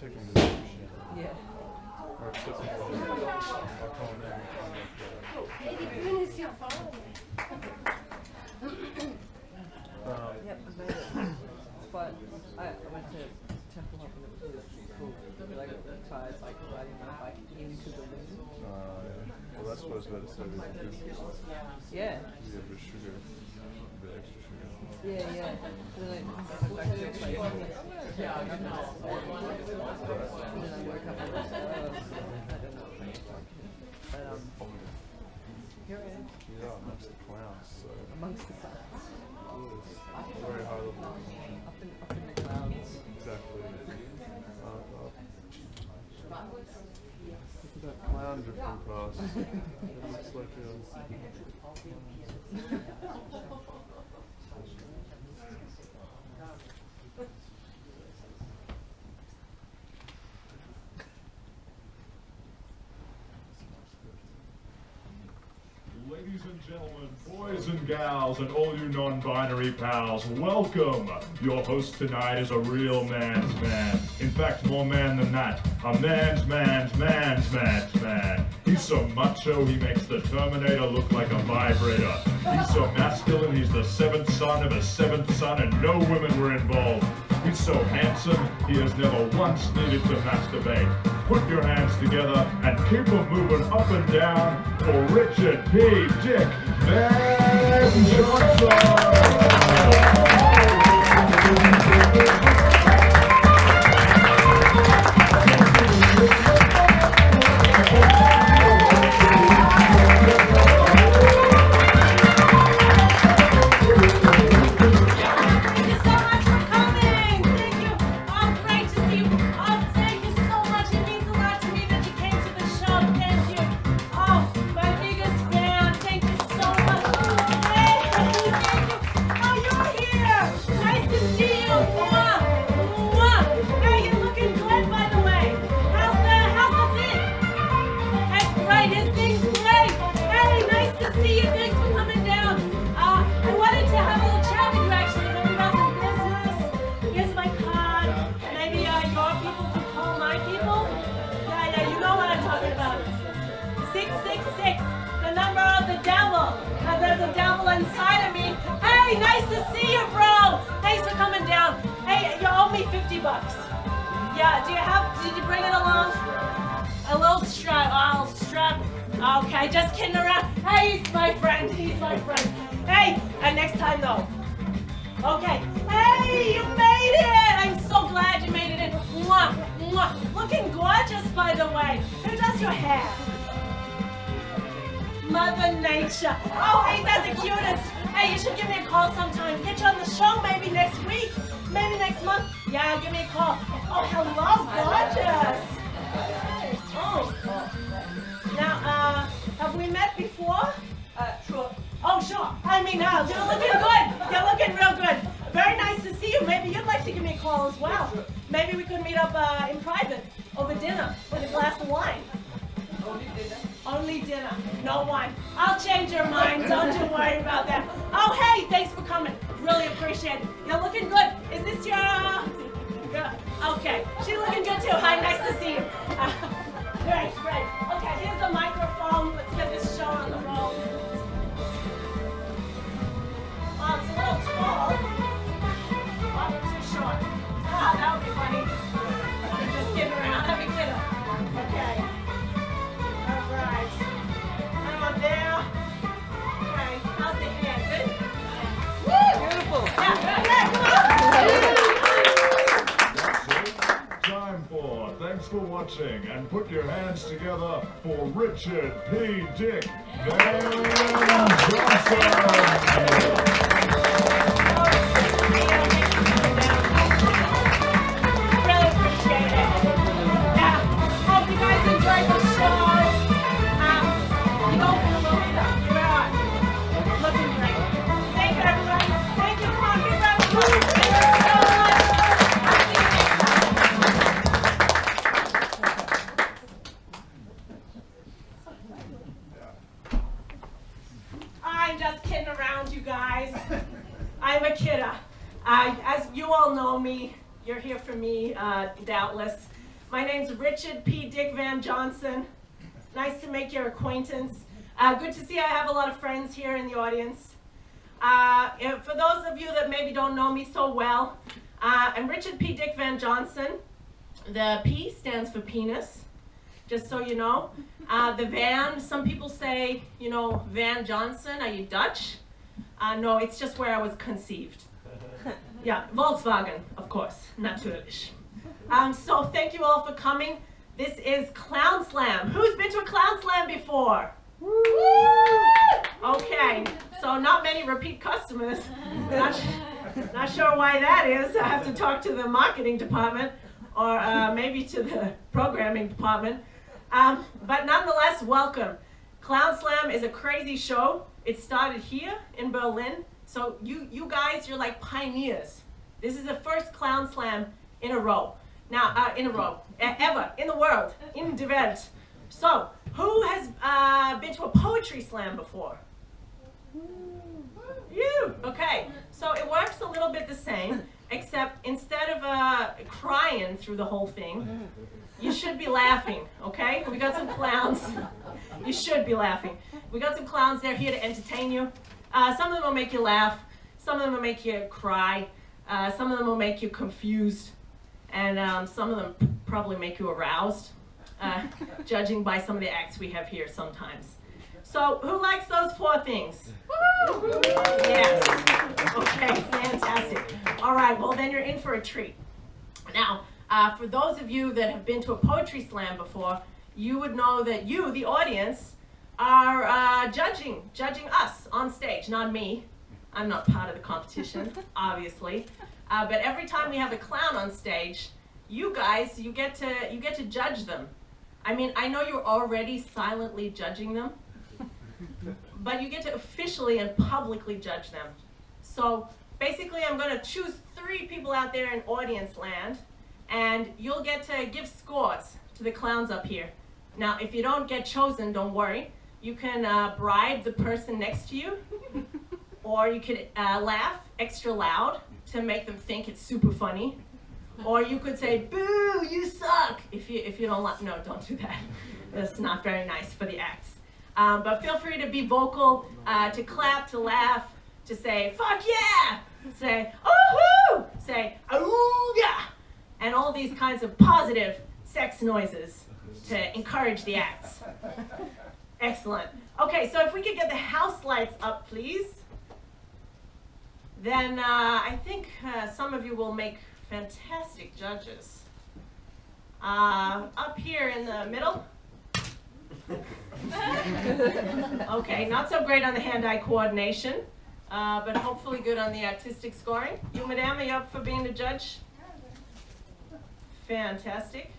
taking the machine. Yeah. Or accepting I'll call him in. When is your phone? Yep, I made it. But I went to Temple Hop and it was really cool. Like I tried like riding my bike into the wind. Well, that's what I was about to say. Yeah. Yeah, but sugar. The extra sugar. Yeah, yeah. So then I went back to the place. And then I woke up and I was like, I don't know. But here I am. Yeah, amongst the clowns. So. Amongst the clouds. Very high level. Up in the clouds. Exactly. That clown drifting past. It looks like Ladies and gentlemen, boys and gals, and all you non-binary pals, welcome! Your host tonight is a real man's man. In fact, more man than that. A man's man. He's so macho, he makes the Terminator look like a vibrator. He's so masculine, he's the seventh son of a seventh son, and no women were involved. He's so handsome, he has never once needed to masturbate. Put your hands together and keep them moving up and down for Richard P. Dick Van Johnson! Inside of me. Hey, nice to see you, bro. Thanks for coming down. Hey, you owe me $50. Yeah, did you bring it along? A little strap. Oh, strap. Okay, just kidding around. Hey, he's my friend. Hey, and next time though. Okay. Hey, you made it. I'm so glad you made it in. Mwah, mwah. Looking gorgeous, by the way. Who does your hair? Mother Nature. Oh, ain't that the cutest? Hey, you should give me a call sometime. Get you on the show maybe next week, maybe next month. Yeah, give me a call. Oh, hello, gorgeous. Oh. Now, have we met before? Sure. Oh, sure. I mean, you're looking good. You're looking real good. Very nice to see you. Maybe you'd like to give me a call as well. Sure. Maybe we could meet up in private over dinner with a glass of wine. Only dinner, no wine. I'll change your mind, don't you worry about that. Oh, hey, thanks for coming. Really appreciate it. You're looking good. Is this your, okay, she's looking good too. Hi, nice to see you. Great. Okay, here's the microphone. Let's get this show on the road. Oh, it's a little tall. Oh, too short. Ah, that would be funny. Just kidding around, have a kiddo. Okay. Alright. I'm up there. Okay. How's the hair? Good? Woo! Beautiful. Yeah, Time for thanks for watching and put your hands together for Richard P. Dick Van Johnson! Really appreciate it. Yeah. Hope you guys enjoyed the show. You go for a little bit. You're on. Looking great. Thank you, everybody. Thank you. Come on, give that a applause. Thank you so much. I'm just kidding around, you guys. I'm a kidder. As you all know me, you're here for me, doubtless. My name's Richard P. Dick Van Johnson. Nice to make your acquaintance. Good to see I have a lot of friends here in the audience. For those of you that maybe don't know me so well, I'm Richard P. Dick Van Johnson. The P stands for penis, just so you know. The Van, some people say, you know, Van Johnson, are you Dutch? No, it's just where I was conceived. Yeah, Volkswagen, of course, natürlich. So thank you all for coming. This is Clown Slam. Who's been to a Clown Slam before? Woo! Okay, so not many repeat customers. Not sure why that is. I have to talk to the marketing department or maybe to the programming department. But nonetheless, welcome. Clown Slam is a crazy show. It started here in Berlin. So you guys, you're like pioneers. This is the first Clown Slam in a row. Now, ever, in the world, in the Welt. So, who has been to a poetry slam before? You, okay. So it works a little bit the same, except instead of crying through the whole thing, you should be laughing, okay? We got some clowns. You should be laughing. We got some clowns, they're here to entertain you. Some of them will make you laugh, some of them will make you cry, some of them will make you confused, and some of them probably make you aroused, judging by some of the acts we have here sometimes. So, who likes those 4 things? Woo! Yes. Okay, fantastic. All right, well then you're in for a treat. Now, for those of you that have been to a poetry slam before, you would know that you, the audience, are judging us on stage, not me. I'm not part of the competition, obviously. But every time we have a clown on stage, you guys, you get to judge them. I mean, I know you're already silently judging them, but you get to officially and publicly judge them. So basically, I'm going to choose 3 people out there in audience land, and you'll get to give scores to the clowns up here. Now, if you don't get chosen, don't worry. You can bribe the person next to you, or you could laugh extra loud to make them think it's super funny. Or you could say, boo, you suck. If you don't like, no, don't do that. That's not very nice for the acts. But feel free to be vocal, to clap, to laugh, to say, fuck yeah, say, oh-hoo, say, ooh-yeah, and all these kinds of positive sex noises to encourage the acts. Excellent. Okay, so if we could get the house lights up, please. Then I think some of you will make fantastic judges. Up here in the middle. Okay, not so great on the hand-eye coordination, but hopefully good on the artistic scoring. You, madame, are you up for being the judge? Fantastic.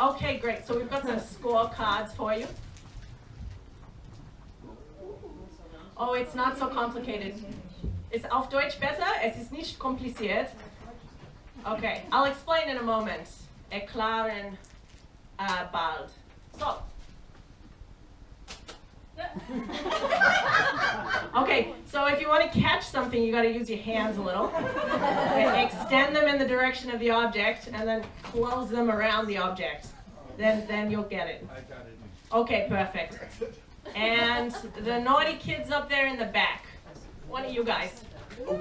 Okay, great. So we've got some scorecards for you. Oh, it's not so complicated. Ist auf Deutsch besser? Es ist nicht kompliziert. Okay, I'll explain in a moment. Erklären bald. So. Okay, so if you want to catch something, you got to use your hands a little. Extend them in the direction of the object, and then close them around the object. Then you'll get it. I got it. Okay, perfect. And the naughty kids up there in the back. One of you guys. Well,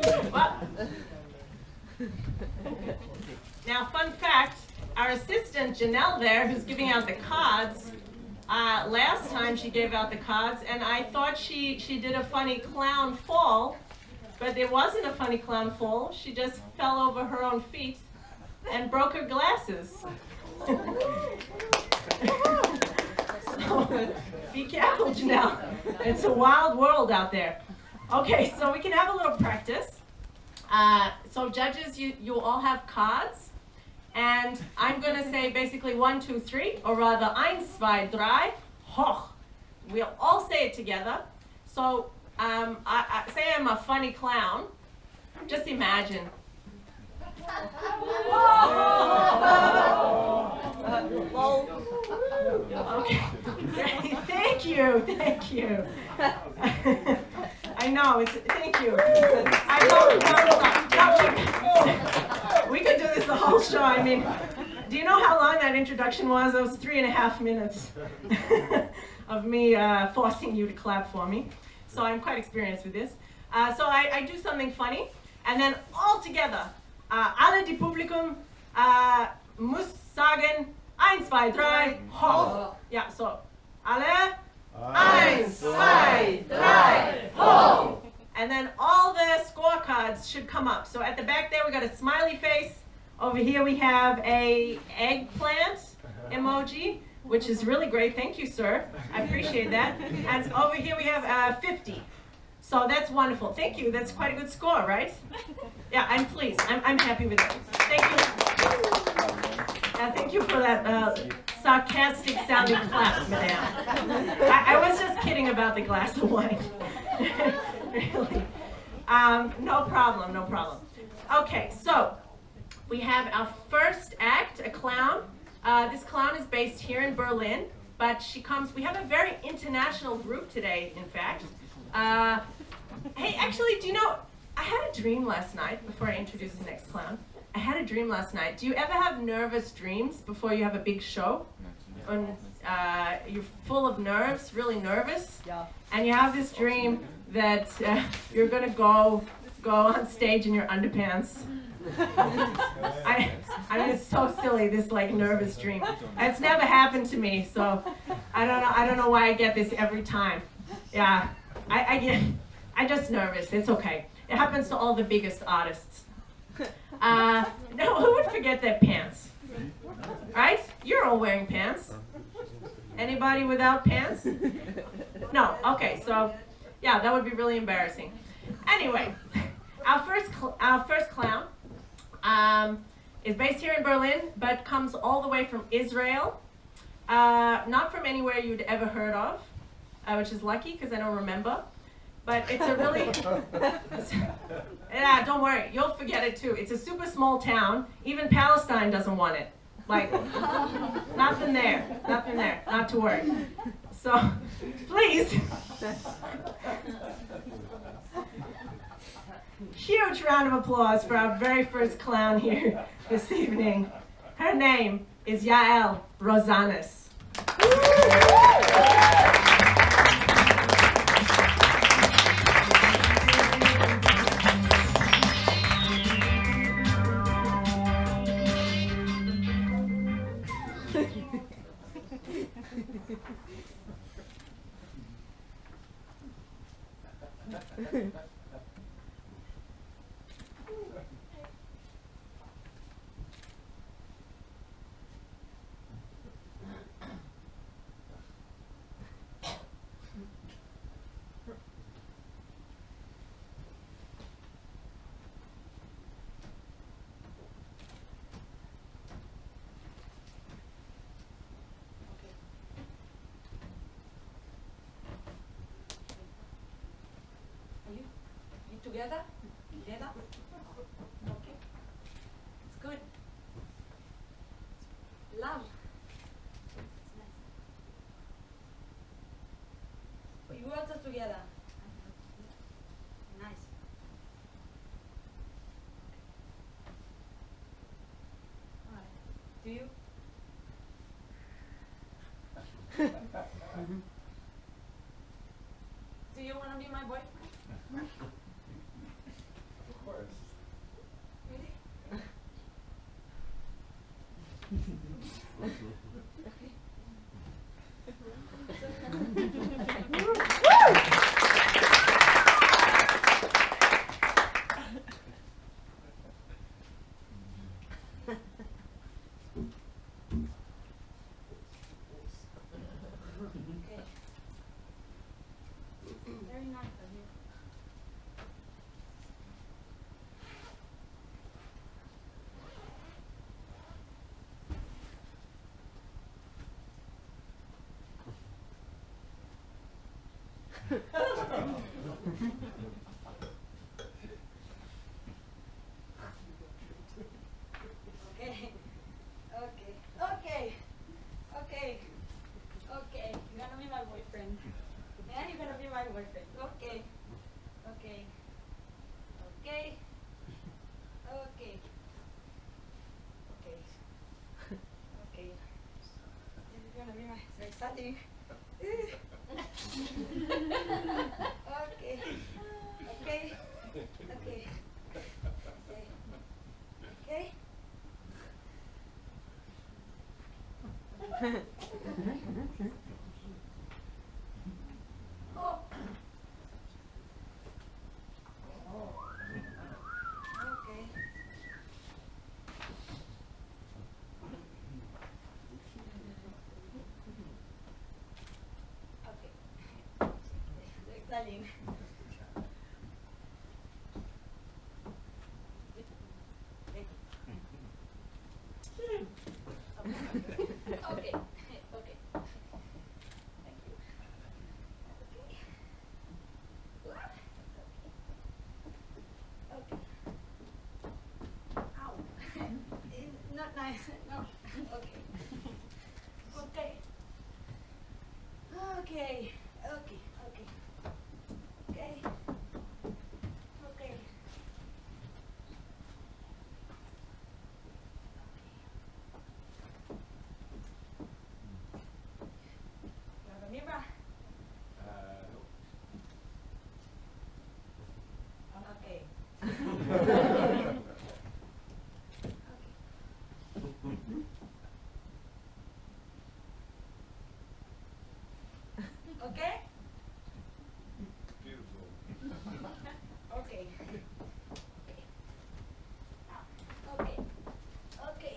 now, fun fact, our assistant, Janelle there, who's giving out the cards, last time she gave out the cards, and I thought she did a funny clown fall, but it wasn't a funny clown fall. She just fell over her own feet and broke her glasses. So, be careful, Janelle. It's a wild world out there. Okay, so we can have a little practice. So judges, you all have cards. And I'm going to say basically 1, 2, 3, or rather 1, 2, 3, hoch. We'll all say it together. So I say I'm a funny clown. Just imagine. Okay. Thank you. I know. Thank you. I know. We could do this the whole show. I mean, Do you know how long that introduction was? It was 3.5 minutes of me forcing you to clap for me. So I'm quite experienced with this. So I do something funny, and then all together, alle die Publikum muss sagen, 1, 2, 3, ho. Yeah, so alle, 1, 2, 3, ho. And then all the scorecards should come up. So at the back there, we got a smiley face. Over here, we have a eggplant emoji, which is really great. Thank you, sir. I appreciate that. And over here, we have 50. So that's wonderful. Thank you. That's quite a good score, right? Yeah, I'm pleased. I'm happy with it. Thank you. Thank you for that sarcastic sounding clap, madame. I was just kidding about the glass of wine. Really. No problem, no problem. Okay, so we have our first act, a clown. This clown is based here in Berlin, but we have a very international group today, in fact. Hey, actually, do you know, I had a dream last night before I introduce the next clown. I had a dream last night. Do you ever have nervous dreams before you have a big show? When you're full of nerves, really nervous? Yeah. And you have this dream that you're gonna go on stage in your underpants. I mean, it's so silly, this like nervous dream. It's never happened to me, so I don't know why I get this every time. Yeah, I'm just nervous. It's okay. It happens to all the biggest artists. No, who would forget their pants? Right? You're all wearing pants. Anybody without pants? No. Okay. So, yeah, that would be really embarrassing. Anyway, our first clown is based here in Berlin, but comes all the way from Israel. Not from anywhere you'd ever heard of, which is lucky because I don't remember. But it's a really, yeah, don't worry, you'll forget it too. It's a super small town. Even Palestine doesn't want it. Like, nothing there, not to worry. So, please, huge round of applause for our very first clown here this evening. Her name is Yael Rosanes. Together? Together? Okay. It's good. Love. It's nice. But you also together. Nice. Alright. Do you? Do you want to be my boyfriend? Of course. Really? Very nice of you. Okay. You're gonna be my boyfriend. Yeah, you're gonna be my boyfriend. Okay. Okay. so exciting. Okay. Okay. Okay. Okay. Oh. Okay. Okay. Exciting. Okay. Okay. Thank you. Okay. Okay. Ow. Not nice. No. Okay. Okay. Okay. Okay. Okay. Okay. Okay. Grab a mirror. Okay. Okay? Beautiful. Okay. Okay. Okay.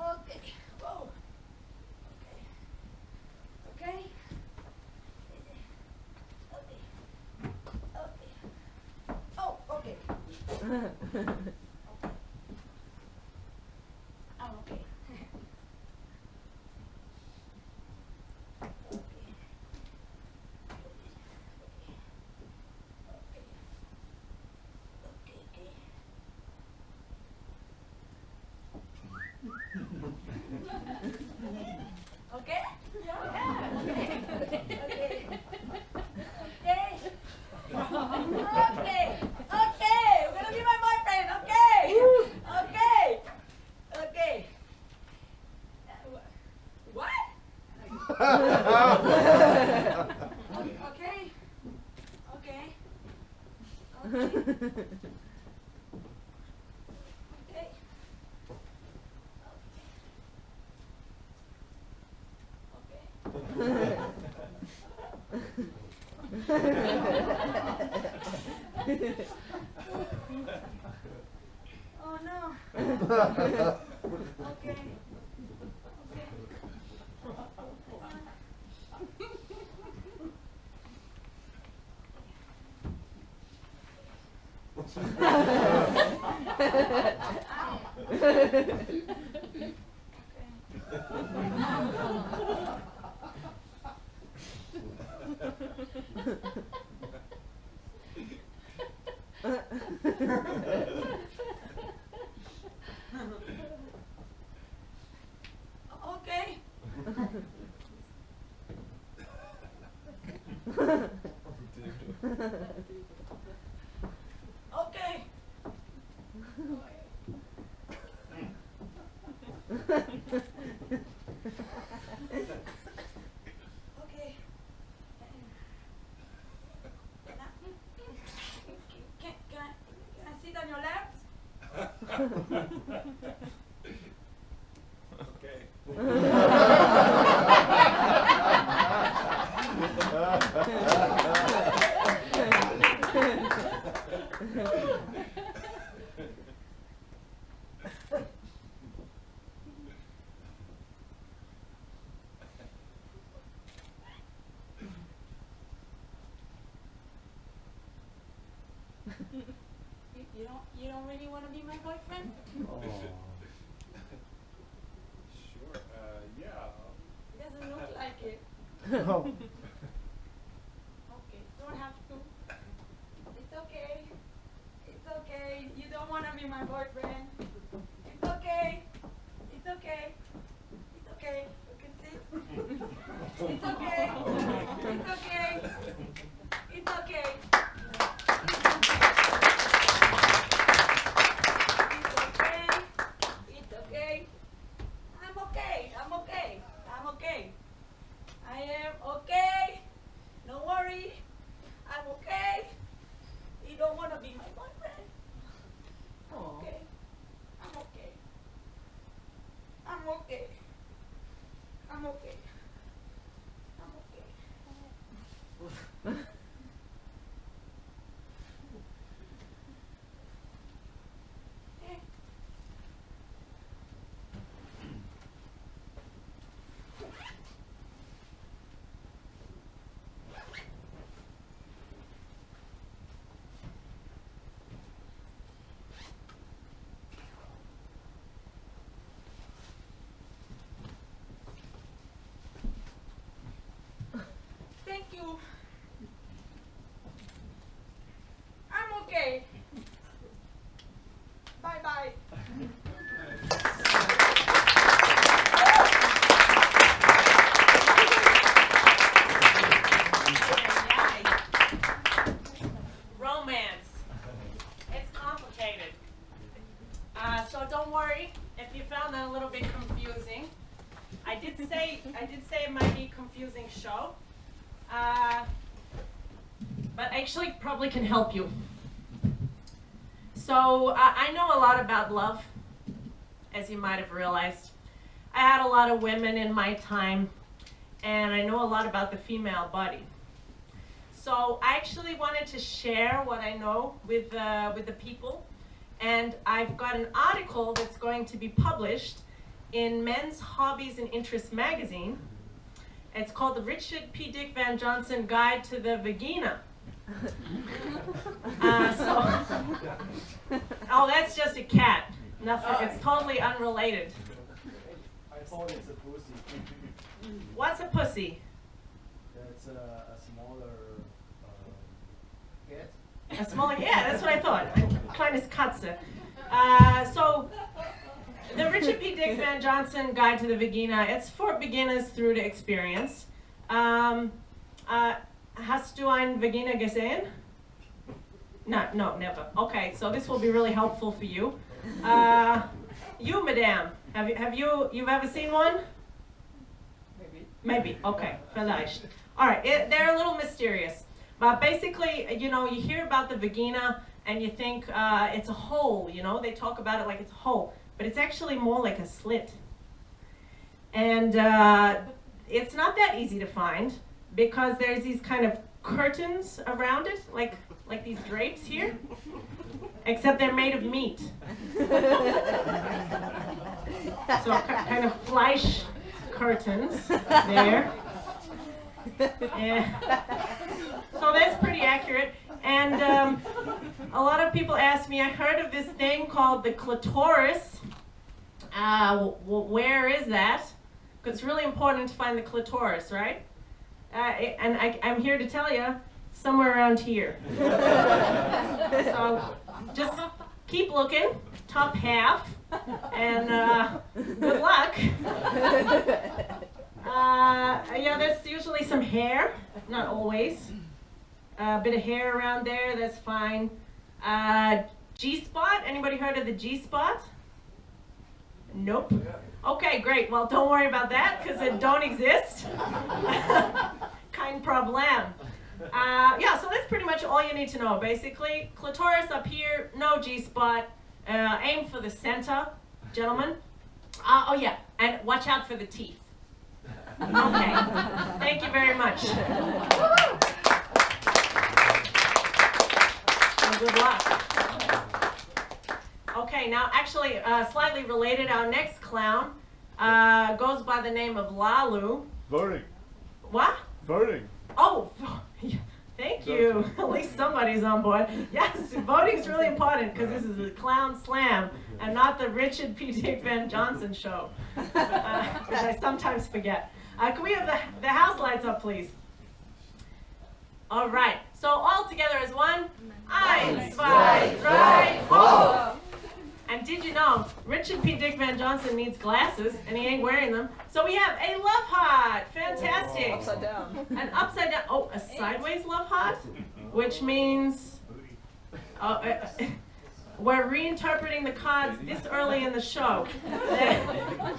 Okay. Whoa. Okay. Okay. Okay. Okay. Oh, okay. I'm okay. Okay? Yeah. Okay. Okay. Okay. Okay. Okay. You're gonna be my boyfriend. Okay. Okay. Okay. What? Okay. Okay. Okay. Okay. Oh no. Okay. Okay. Okay. Okay. Can I sit on your lap? Okay. You don't really want to be my boyfriend? Sure. Yeah. It doesn't look like it. Oh. Okay, don't have to. It's okay. It's okay. You don't want to be my boyfriend. It's okay. It's okay. It's okay. You can sit. It's okay. It's okay. It's okay. It's okay. I'm okay. I'm okay. I'm okay. you. I'm okay. Bye-bye. Romance. It's complicated. So don't worry if you found that a little bit confusing. I did say it might be a confusing show, but actually probably can help you. So I know a lot about love, as you might have realized. I had a lot of women in my time, and I know a lot about the female body. So I actually wanted to share what I know with the people, and I've got an article that's going to be published in Men's Hobbies and Interests magazine. It's called the Richard P. Dick Van Johnson Guide to the Vagina. Oh, that's just a cat. Nothing. It's totally unrelated. I thought it's a pussy. What's a pussy? That's a smaller cat. A smaller, yeah, that's what I thought. Kleines Katze. So, the Richard P. Dick Van Johnson Guide to the Vagina, it's for beginners through to experience. Hast du ein Vagina gesehen? No, never. Okay, so this will be really helpful for you. You, madame, you've ever seen one? Maybe, okay, vielleicht. All right, they're a little mysterious. But basically, you know, you hear about the vagina and you think it's a hole, you know, they talk about it like it's a hole, but it's actually more like a slit. And it's not that easy to find because there's these kind of curtains around it, like these drapes here, except they're made of meat. So kind of flesh curtains there. So that's pretty accurate. And a lot of people ask me, I heard of this thing called the clitoris. Where is that? Because it's really important to find the clitoris, right? And I'm here to tell you, somewhere around here. So just keep looking, top half, and good luck. Yeah, there's usually some hair, not always. A bit of hair around there, that's fine. G-spot, anybody heard of the G-spot? Nope. Okay, great. Well, don't worry about that because it don't exist. Kein Problem. Yeah, so that's pretty much all you need to know. Basically, clitoris up here, no G-spot. Aim for the center, gentlemen. Oh yeah, and watch out for the teeth. Okay. Thank you very much. And good luck. Okay, now actually slightly related, our next clown goes by the name of Lalu. Voting. What? Voting. Oh, thank you. At least somebody's on board. Yes, voting's really important because this is a clown slam and not the Richard P. Dick Van Johnson show, which I sometimes forget. Can we have the house lights up, please? All right. So all together as one. Eins, zwei, drei, ho! And did you know, Richard P. Dick Van Johnson needs glasses, and he ain't wearing them. So we have a love heart. Fantastic. Oh, upside down. An upside down, oh, a sideways love heart, which means we're reinterpreting the cards this early in the show.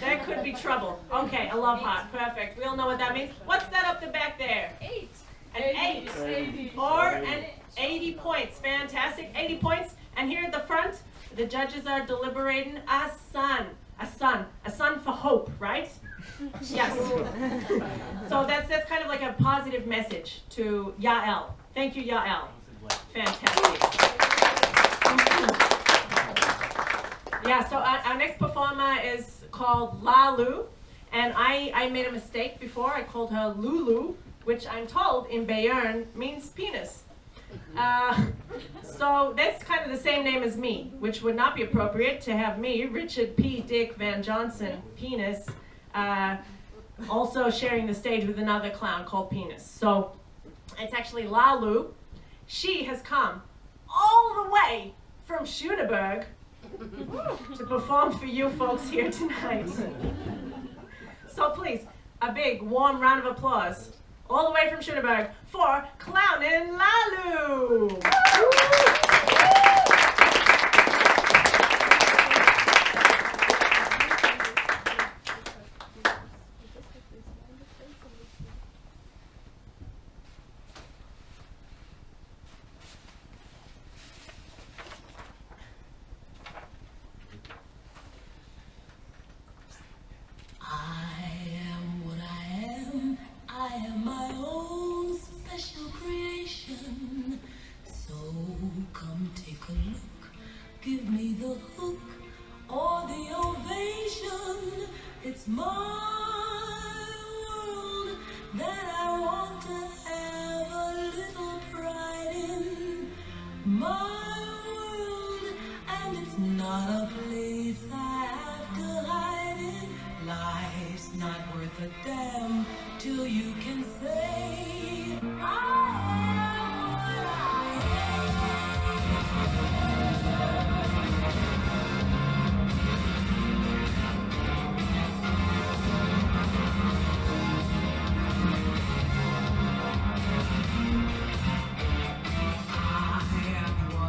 There could be trouble. Okay, a love heart, perfect. We all know what that means. What's that up the back there? 8. An 8. 80. Or an 80 points, fantastic, 80 points. And here at the front, the judges are deliberating a son for hope, right? Yes. So that's kind of like a positive message to Yael. Thank you, Yael. Fantastic. Yeah, so our next performer is called Lalu, and I made a mistake before. I called her Lulu, which I'm told in Bayern means penis. So that's kind of the same name as me, which would not be appropriate to have me, Richard P. Dick Van Johnson, penis, also sharing the stage with another clown called Penis. So It's actually Lalu. She has come all the way from Schoenberg to perform for you folks here tonight. So please, a big warm round of applause all the way from Schoenberg for ClownSlam4. I am my own special creation. So come take a look, give me the hook or the ovation. It's my world that I want to have a little pride in. My world, and it's not a place I have to hide in. Life's not worth a damn till you can say I am what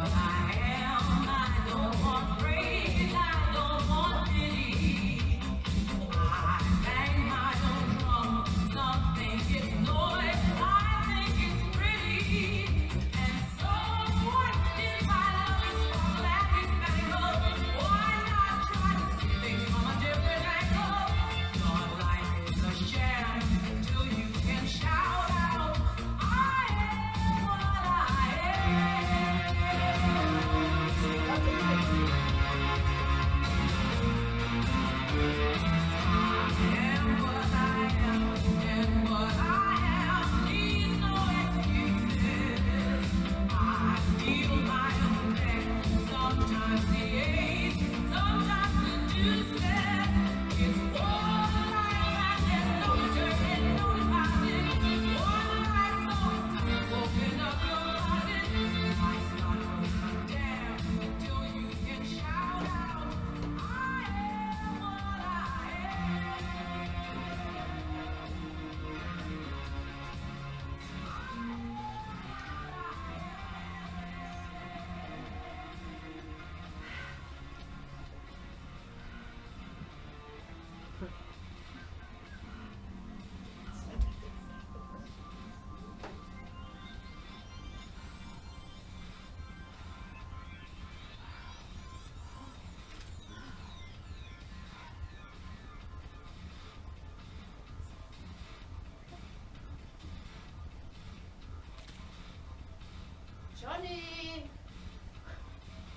Johnny!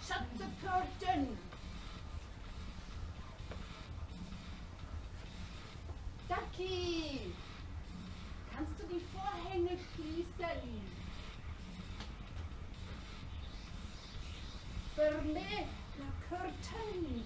Shut the curtain! Ducky! Kannst du die Vorhänge schließen? Fermez la curtain!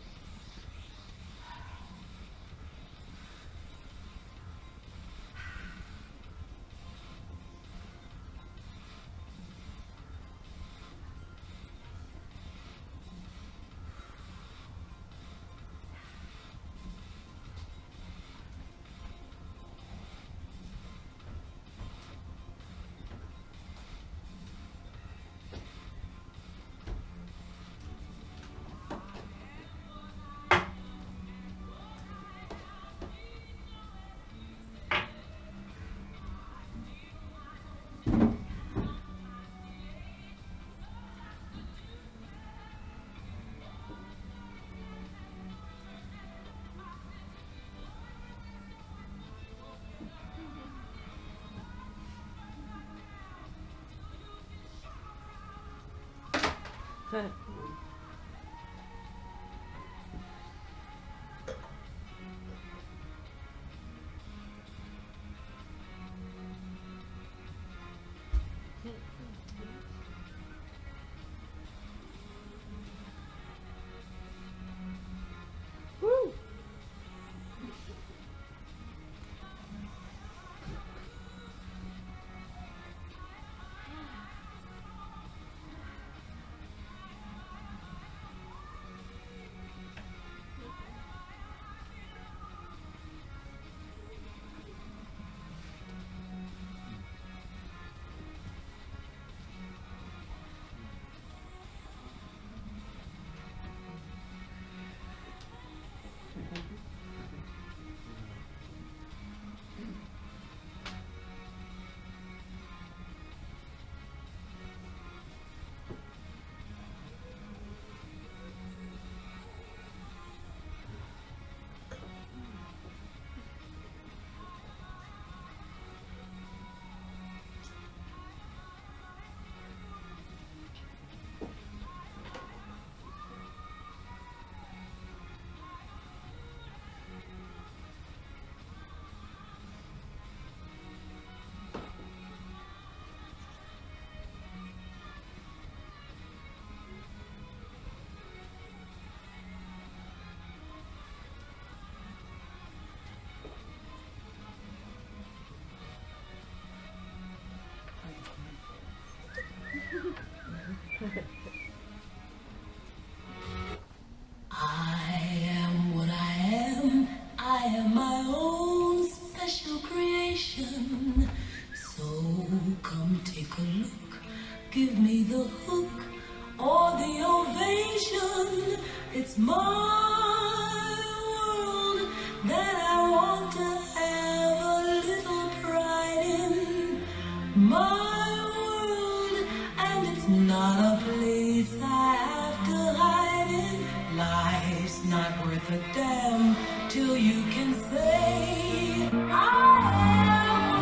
Woo! my world, and it's not a place I have to hide in. Life's not worth a damn till you can say I am what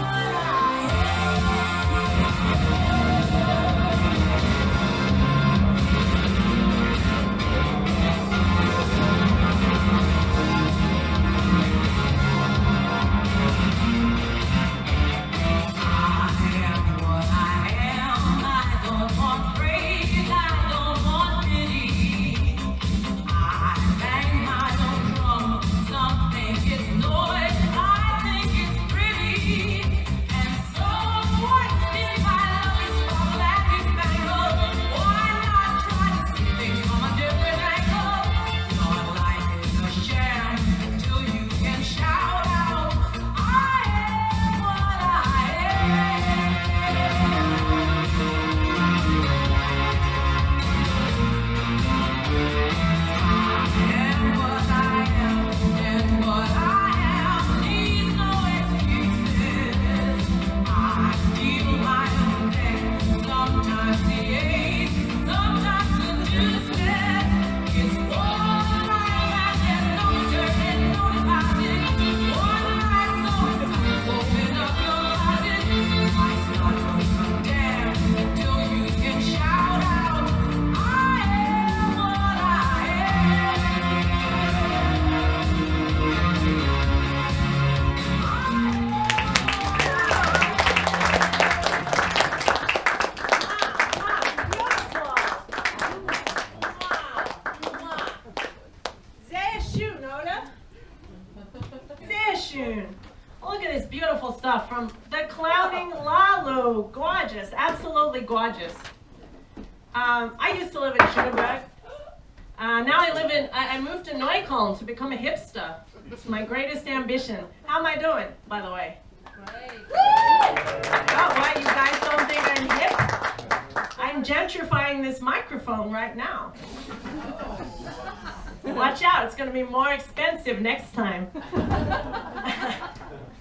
from the Clowning Lalu. Gorgeous, absolutely gorgeous. I used to live in Sugarberg. Now I moved to Neukölln to become a hipster. It's my greatest ambition. How am I doing, by the way? Great. Oh, why, you guys don't think I'm hip? I'm gentrifying this microphone right now. Watch out, it's going to be more expensive next time.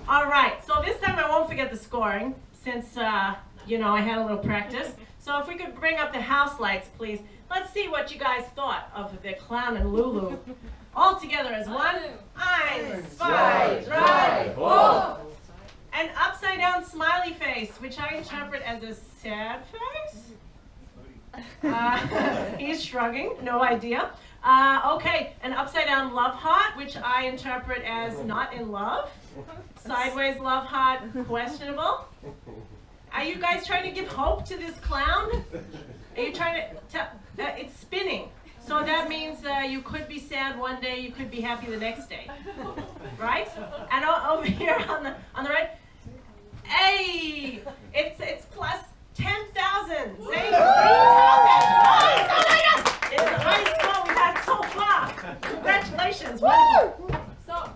All right, so this time I won't forget the scoring since, you know, I had a little practice. So if we could bring up the house lights, please. Let's see what you guys thought of the Clown and Lulu. All together as one. 1, 2, 3, 4. An upside down smiley face, which I interpret as a sad face. He's shrugging, no idea. Okay, an upside down love heart, which I interpret as not in love. Sideways love heart, questionable. Are you guys trying to give hope to this clown? Are you trying to it's spinning. So that means you could be sad one day, you could be happy the next day. Right? And over here on the right, hey, it's plus 10,000. Oh my God! It's the highest score we've had so far. Congratulations. Wonderful. So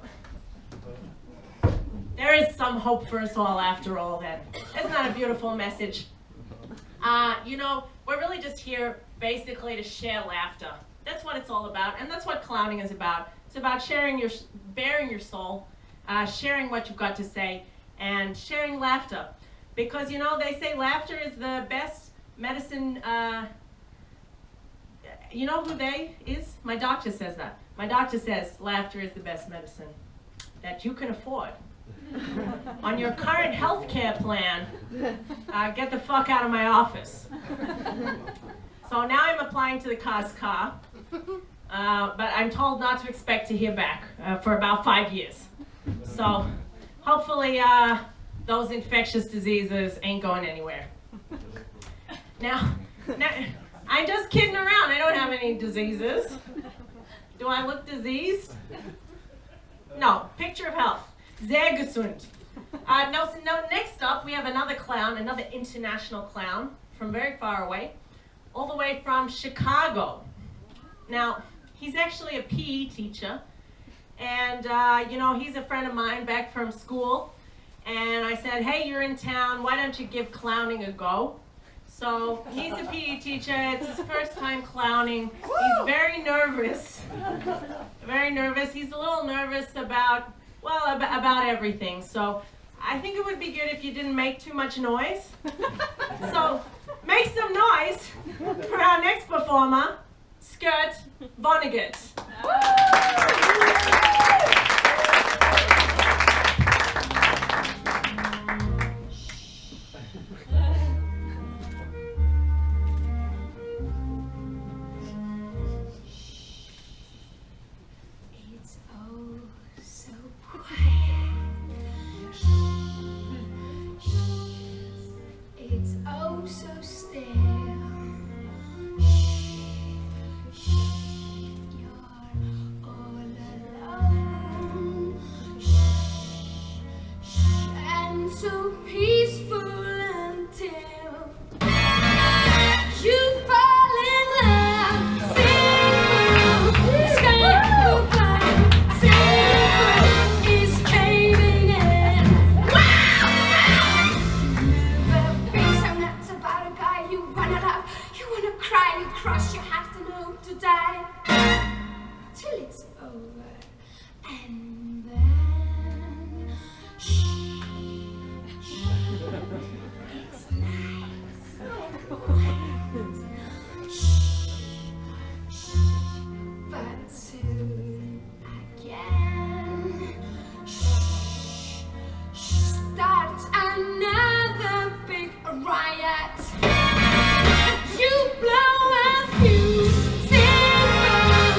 there is some hope for us all after all then. Isn't that a beautiful message? You know, we're really just here basically to share laughter. That's what it's all about, and that's what clowning is about. It's about sharing bearing your soul, sharing what you've got to say, and sharing laughter. Because, you know, they say laughter is the best medicine. You know who they is? My doctor says that. My doctor says laughter is the best medicine that you can afford. On your current health care plan, get the fuck out of my office. So now I'm applying to the car, but I'm told not to expect to hear back for about 5 years. So hopefully those infectious diseases ain't going anywhere. Now, I'm just kidding around. I don't have any diseases. Do I look diseased? No, picture of health. Sehr gesund. Now, next up, we have another clown, another international clown from very far away, all the way from Chicago. Now, he's actually a PE teacher, and you know, he's a friend of mine back from school, and I said, hey, you're in town, why don't you give clowning a go? So he's a PE teacher, it's his first time clowning. He's very nervous, very nervous. He's a little nervous about, well, about everything. So I think it would be good if you didn't make too much noise. So make some noise for our next performer, Skirt Vonnegut. It's oh so quiet. It's oh so still. You're all alone. And so peaceful until you fall in love. Simple, sky above. Simple is caving in. Wow! Never been so nuts about a guy you wanna love. You wanna cry, you cross, you have to know to die. Till it's over. And then it's nice and quiet. But soon again starts another big riot. You blow a fuse. Simple,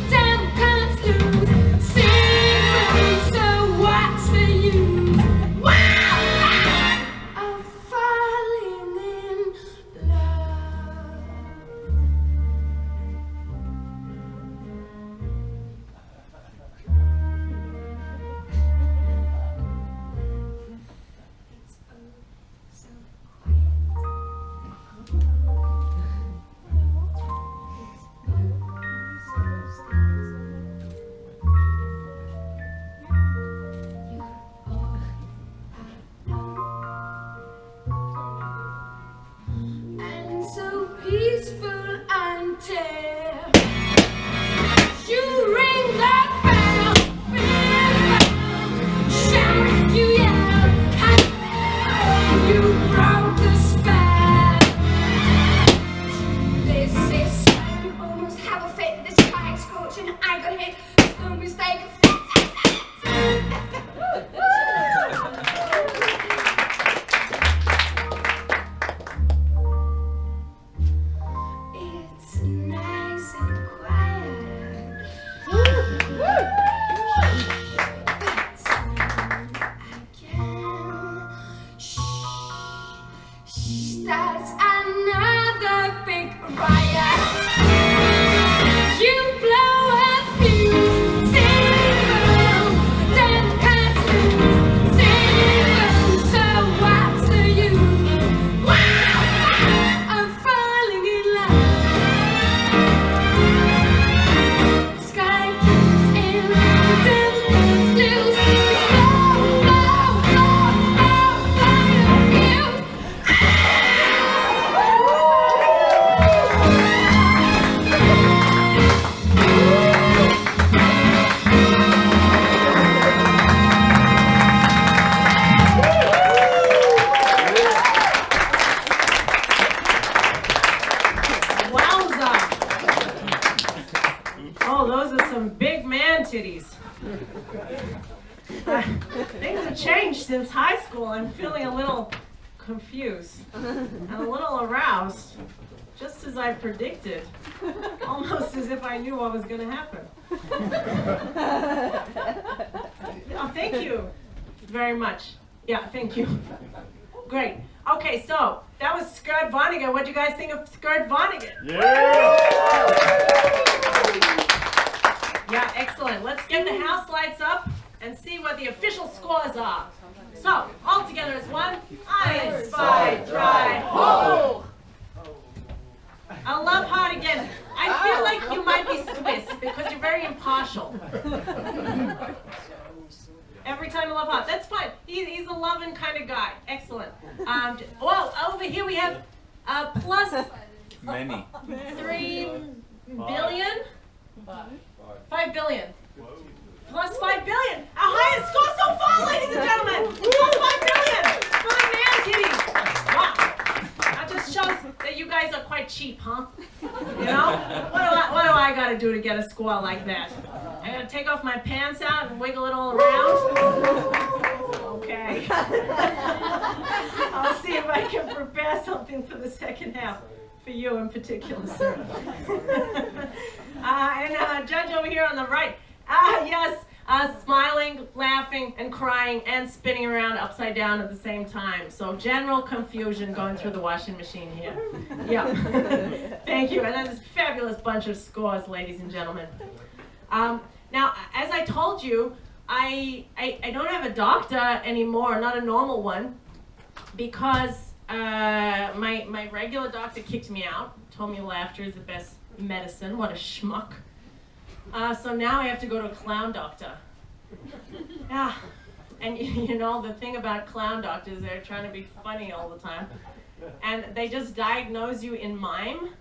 damn can't lose. Simple, so what's the use? Wow! Of falling in love. It's oh so quiet. It's oh so still. You're all alone. And so peaceful until you ring the bell, shout, you yell, and you broke the spell. This is when you almost have a fit. This fire's scorching, I got hit. It's no mistake. It's nice and quiet. But soon again starts another big riot. You blow a fuse. Simple, damn can't lose. Simple, so what's the use? Wow! I'm falling in love. Sky keeps in, devil keeps loose. Blow, blow, blow, blow, fire fuse. Wowza! Oh, those are some big man titties. Things have changed since high school. I'm feeling a little confused and a little aroused, just as I predicted. Almost as if I knew what was going to happen. Oh, thank you very much. Yeah, thank you. Great. Okay, so that was Skirt Vonnegut. What do you guys think of Skirt Vonnegut? Yeah, excellent. Let's get the house lights up and see what the official scores are. So, all together as one. I spy, dry, ho! I love hard again. I feel like you might be Swiss because you're very impartial. Every time I love hard. That's fine. He's a loving kind of guy. Excellent. Well, over here we have plus Many. 3 billion? 5 billion. Plus 5 billion. Our highest score so far, ladies and gentlemen. Plus 5 billion. My man, kitties. Wow. That just shows that you guys are quite cheap, huh? You know? What do I got to do to get a score like that? I got to take off my pants out and wiggle it all around? Okay. I'll see if I can prepare something for the second half. For you in particular, sir. And judge over here on the right. Yes, smiling, laughing, and crying, and spinning around upside down at the same time. So general confusion going through the washing machine here. Yeah. Thank you. And then this fabulous bunch of scores, ladies and gentlemen. Now, as I told you, I don't have a doctor anymore, not a normal one, because my regular doctor kicked me out, told me laughter is the best medicine. What a schmuck. So now I have to go to a clown doctor. Yeah, and you know, the thing about clown doctors, they're trying to be funny all the time. And they just diagnose you in mime.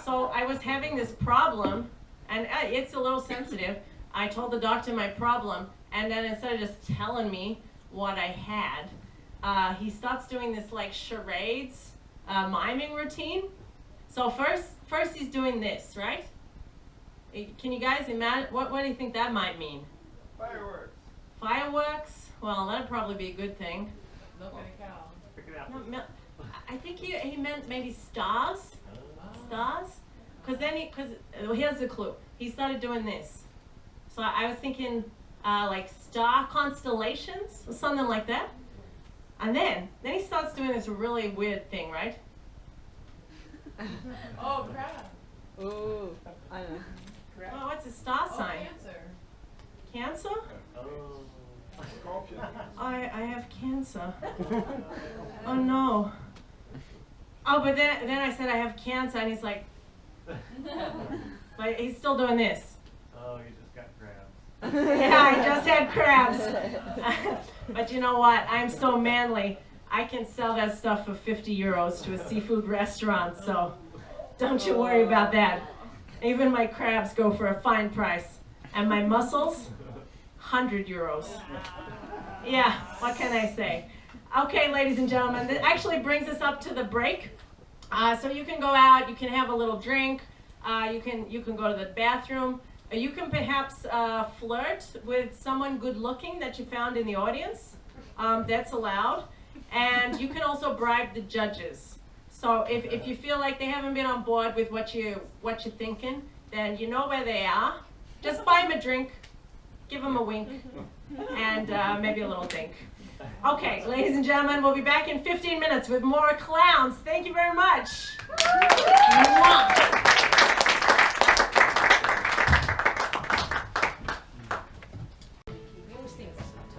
So I was having this problem, and it's a little sensitive. I told the doctor my problem, and then instead of just telling me what I had, he starts doing this like charades miming routine. So first he's doing this, right? Can you guys imagine, what do you think that might mean? Fireworks. Fireworks? Well, that'd probably be a good thing. Milk and a cow. Pick it up. No, I think he meant maybe stars. Stars? Because here's the clue. He started doing this. So I was thinking like star constellations or something like that. And then he starts doing this really weird thing, right? Oh, crap. Ooh, I know. Well, what's a star sign? Cancer. Cancer? Scorpion. I have cancer. Oh no. Oh, but then I said I have cancer, and he's like, but he's still doing this. Oh, you just got crabs. Yeah, I just had crabs. But you know what? I'm so manly. I can sell that stuff for 50 euros to a seafood restaurant, so don't you worry about that. Even my crabs go for a fine price. And my mussels, 100 euros. Yeah, what can I say? Okay, ladies and gentlemen, that actually brings us up to the break. So you can go out, you can have a little drink, you can go to the bathroom. You can perhaps flirt with someone good looking that you found in the audience. That's allowed. And you can also bribe the judges. So if you feel like they haven't been on board with what you're thinking, then you know where they are. Just buy them a drink, give them a wink, and maybe a little dink. Okay, ladies and gentlemen, we'll be back in 15 minutes with more clowns. Thank you very much. Mwah.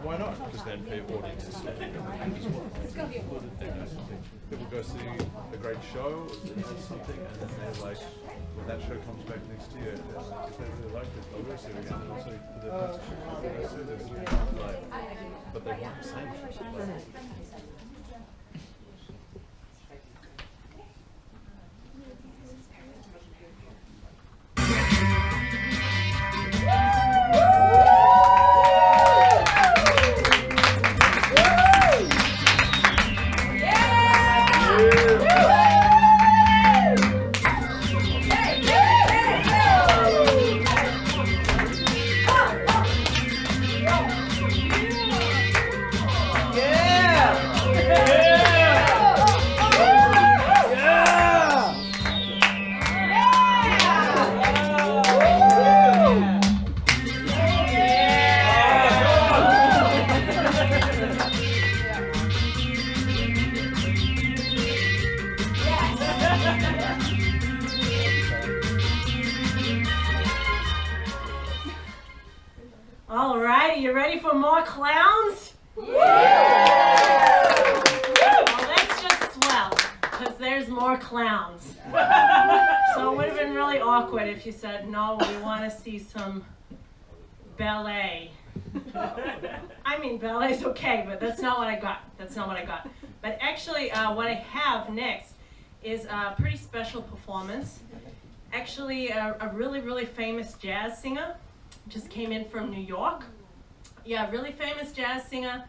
Why not? Because then audiences people go see a great show or something, and then they're like, when that show comes back next year, if they really like it, they'll go see it again. And also for the past show, they'll go see this. Like, but they want the same show. All right, you ready for more clowns? Yeah! Well, that's just swell, because there's more clowns. So it would have been really awkward if you said, no, we want to see some ballet. I mean, ballet's okay, but that's not what I got. That's not what I got. But actually, what I have next is a pretty special performance. Actually, a really, really famous jazz singer. just came in from New York. Yeah, really famous jazz singer.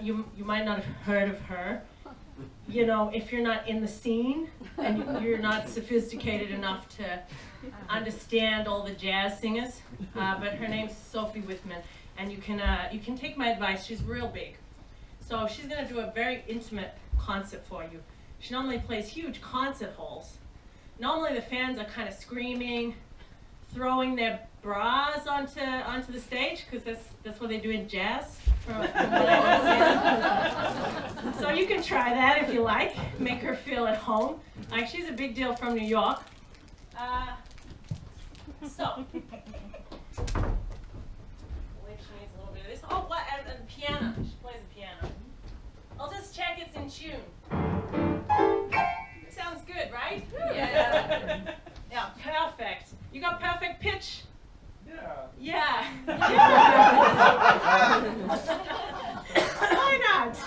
You might not have heard of her. You know, if you're not in the scene and you're not sophisticated enough to understand all the jazz singers. But her name's Sophie Whitman, and you can take my advice. She's real big. So she's going to do a very intimate concert for you. She normally plays huge concert halls. Normally the fans are kind of screaming, throwing their bras onto the stage, because that's what they do in jazz. From what I understand. So you can try that if you like. Make her feel at home. Like, she's a big deal from New York. So, which needs a little bit of this. Oh, what? And the piano. She plays the piano. I'll just check it's in tune. Sounds good, right? Yeah. Yeah, perfect. You got perfect pitch? Yeah. Why not?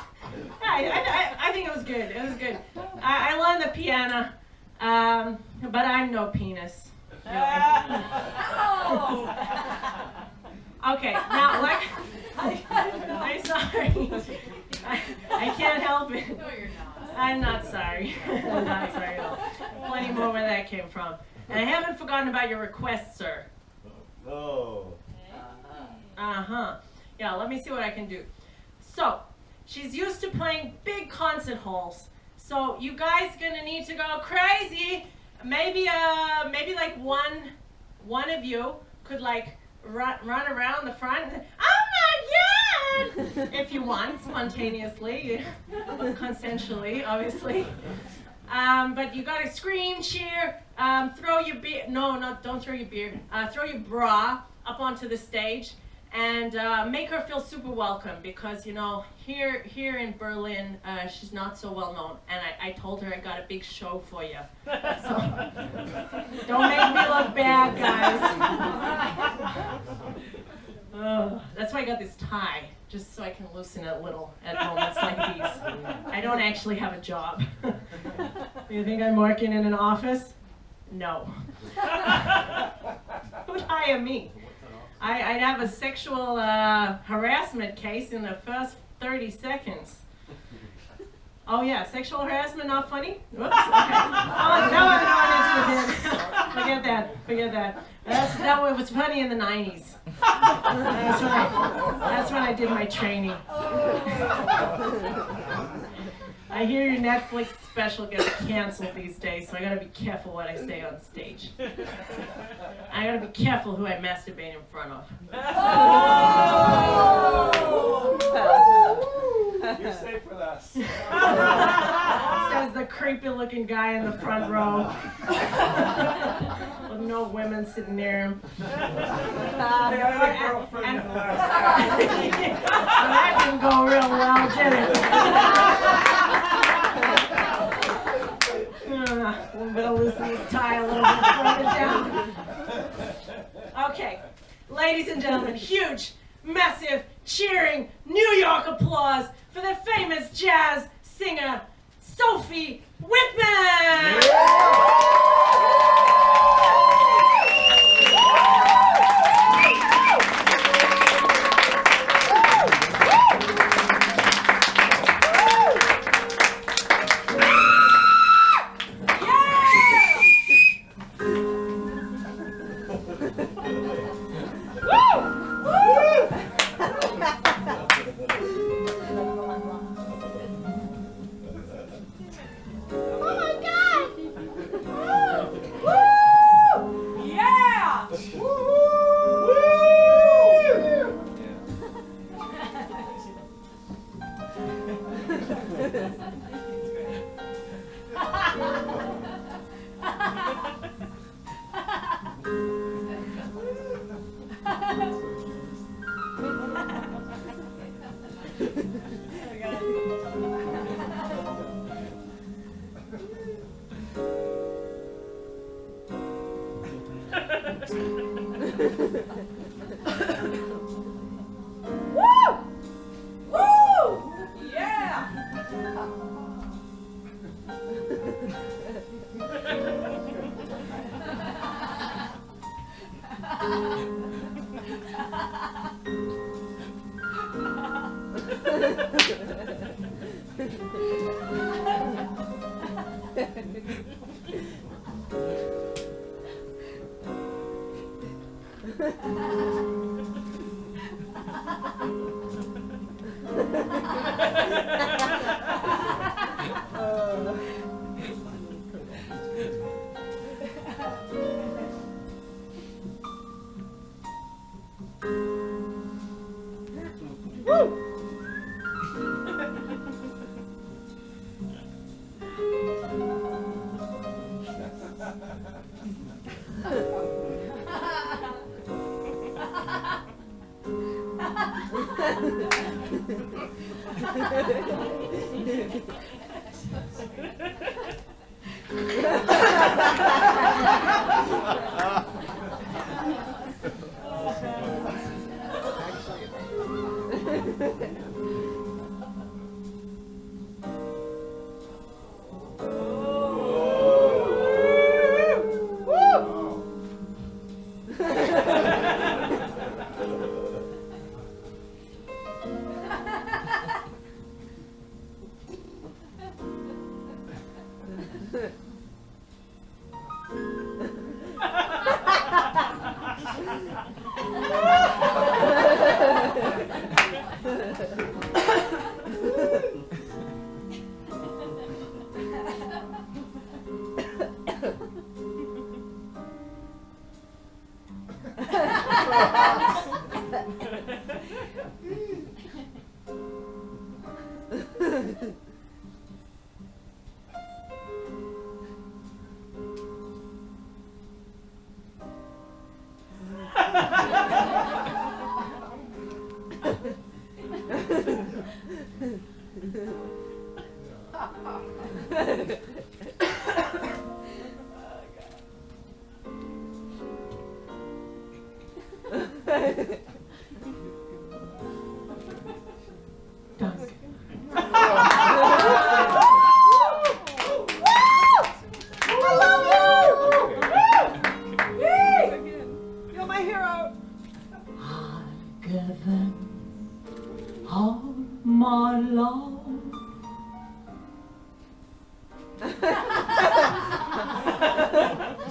I think it was good. It was good. I learned the piano, but I'm no penis. Really. Okay, now, like, I'm sorry. I can't help it. No, you're not. I'm not sorry. I'm not sorry at all. Plenty more where that came from. And I haven't forgotten about your request, sir. Oh. Yeah, let me see what I can do. So, she's used to playing big concert halls. So, you guys gonna need to go crazy. Maybe like one of you could like run around the front and, oh my God! If you want, spontaneously, consensually, obviously. But you gotta scream, cheer, throw your beer. No, don't throw your beer. Throw your bra up onto the stage, and make her feel super welcome, because, you know, here in Berlin, she's not so well known, and I told her I got a big show for you. So don't make me look bad, guys. That's why I got this tie, just so I can loosen it a little at moments like these. I don't actually have a job. You think I'm working in an office? No. Who'd hire me? I'd have a sexual harassment case in the first 30 seconds. Oh yeah, sexual harassment not funny? Whoops, okay. Oh, no, I'm into it. Forget that. That was funny in the 90s. That's when I did my training. I hear your Netflix special gets canceled these days, so I gotta be careful what I say on stage. I gotta be careful who I masturbate in front of. You're safe with us. Says the creepy looking guy in the front row. With no women sitting near him. That didn't go real well, did it? We better loosen this tie a little bit, throw it down. Okay, ladies and gentlemen, huge, massive, cheering, New York applause for the famous jazz singer, Sophie Whitman!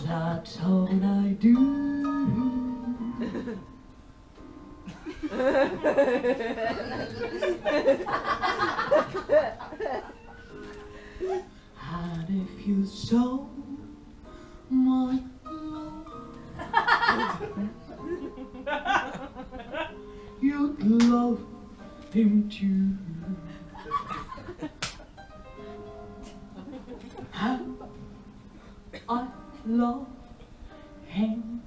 That's all I do. And if you saw my love, you'd love him too. And I love him.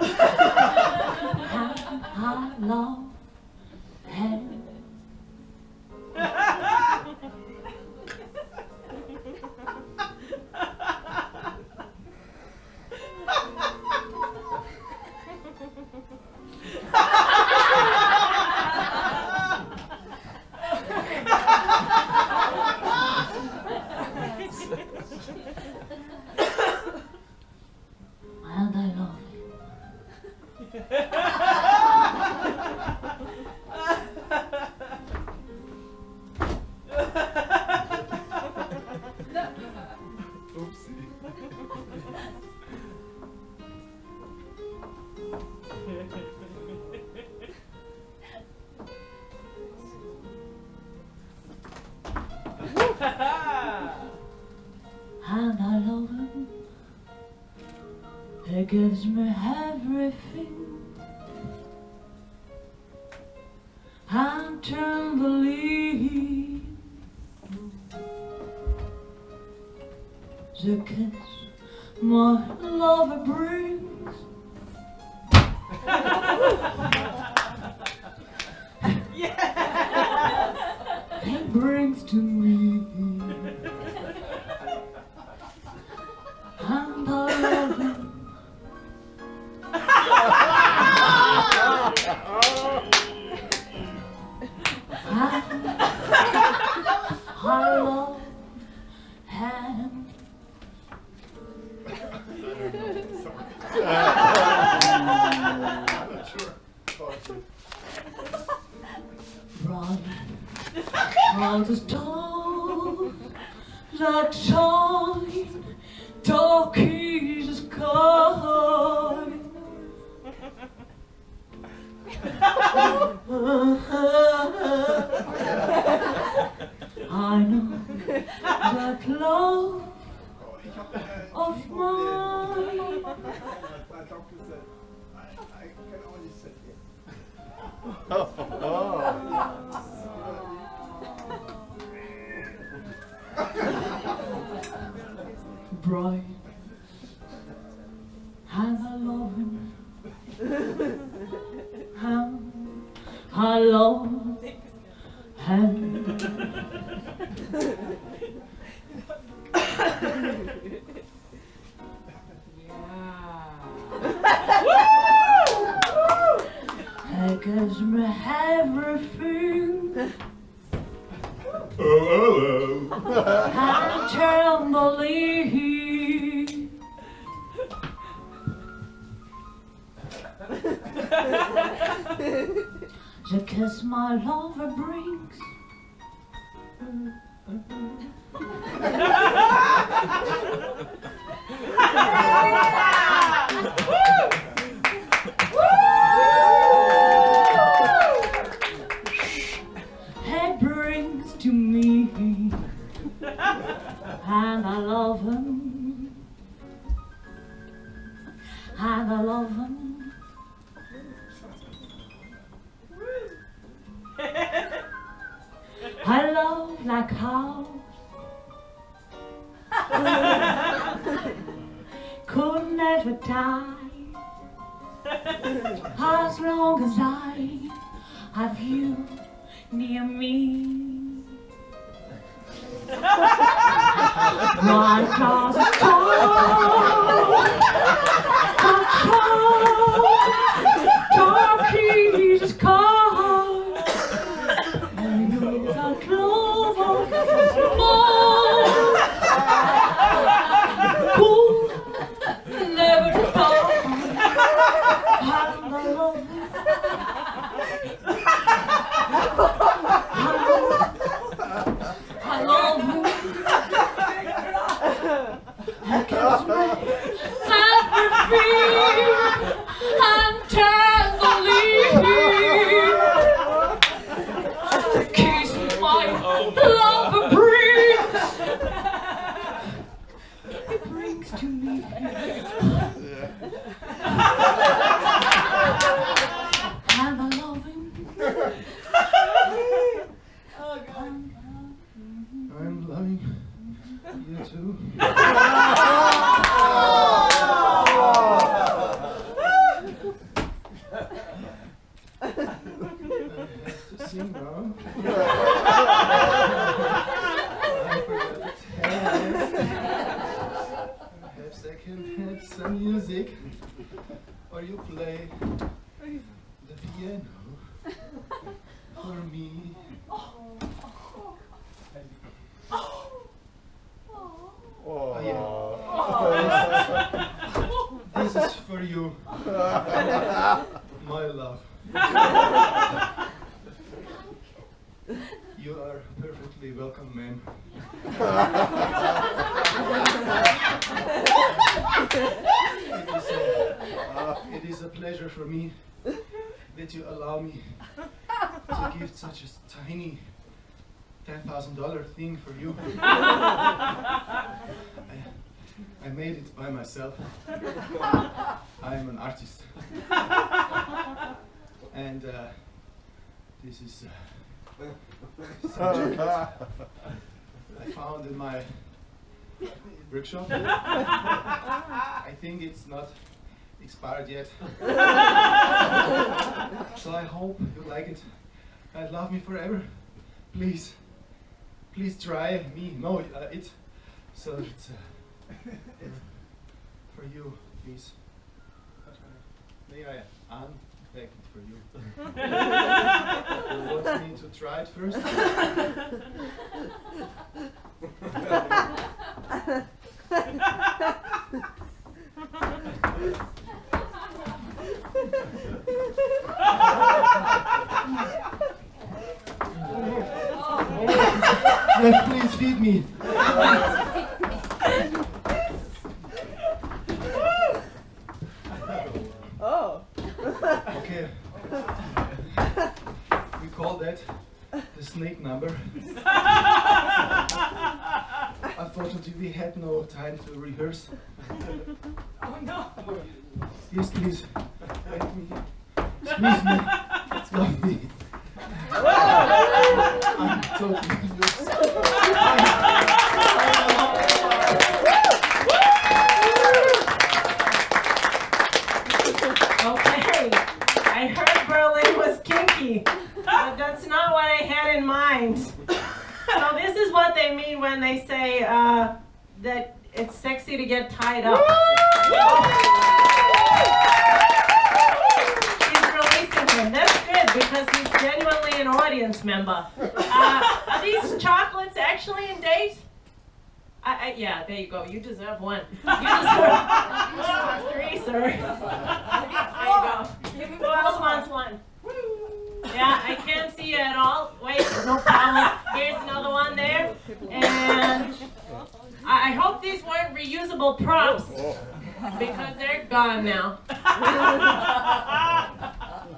And I love him. And I love him. Oopsie. And I love him. He gives me everything. And turn the lead. The kiss my lover brings. He brings to me. And I love him. I love him. Run all the stone. like time, dark is the sky. I know that love of mine. My doctor said I can only sit here. Bright and I love him. I love him. He gives me everything. I can't believe the kiss my lover brings. He brings to me, and I love him, and I love him. I love like how could never die as long as I have you near me. My cause is dark is cold, and you're the clove of mine. Cool, never die. I love you. I love you. I kiss me everything and tenderly. The kiss my love brings to me. And I love him. Oh God. I'm loving you too. To sing now. I forgot to perhaps I can have some music, or you play the piano for me. Oh, yeah. This is for you, my love. You are perfectly welcome, man. It is a pleasure for me that you allow me to give such a tiny $10,000 thing for you. I made it by myself. I am an artist. And this is some jacket I found in my workshop. I think it's not expired yet. So I hope you like it and love me forever. Please. Please try me. No, it's so it's for you, please. May I unpack it for you? You want me to try it first? Yes, please feed me. Oh. Okay. We call that the snake number. Unfortunately, we had no time to rehearse. Oh no. Yes, please. Let me. Squeeze me. Love me. I'm totally Okay, I heard Berlin was kinky, but that's not what I had in mind. So this is what they mean when they say that it's sexy to get tied up. He's releasing him. That's good because he's genuinely an audience member. Are these chocolates actually in date? Yeah, there you go. You deserve one. You deserve 3, sir. There you go. Who else wants one? Yeah, I can't see you at all. Wait, no problem. Here's another one there. And I hope these weren't reusable props because they're gone now.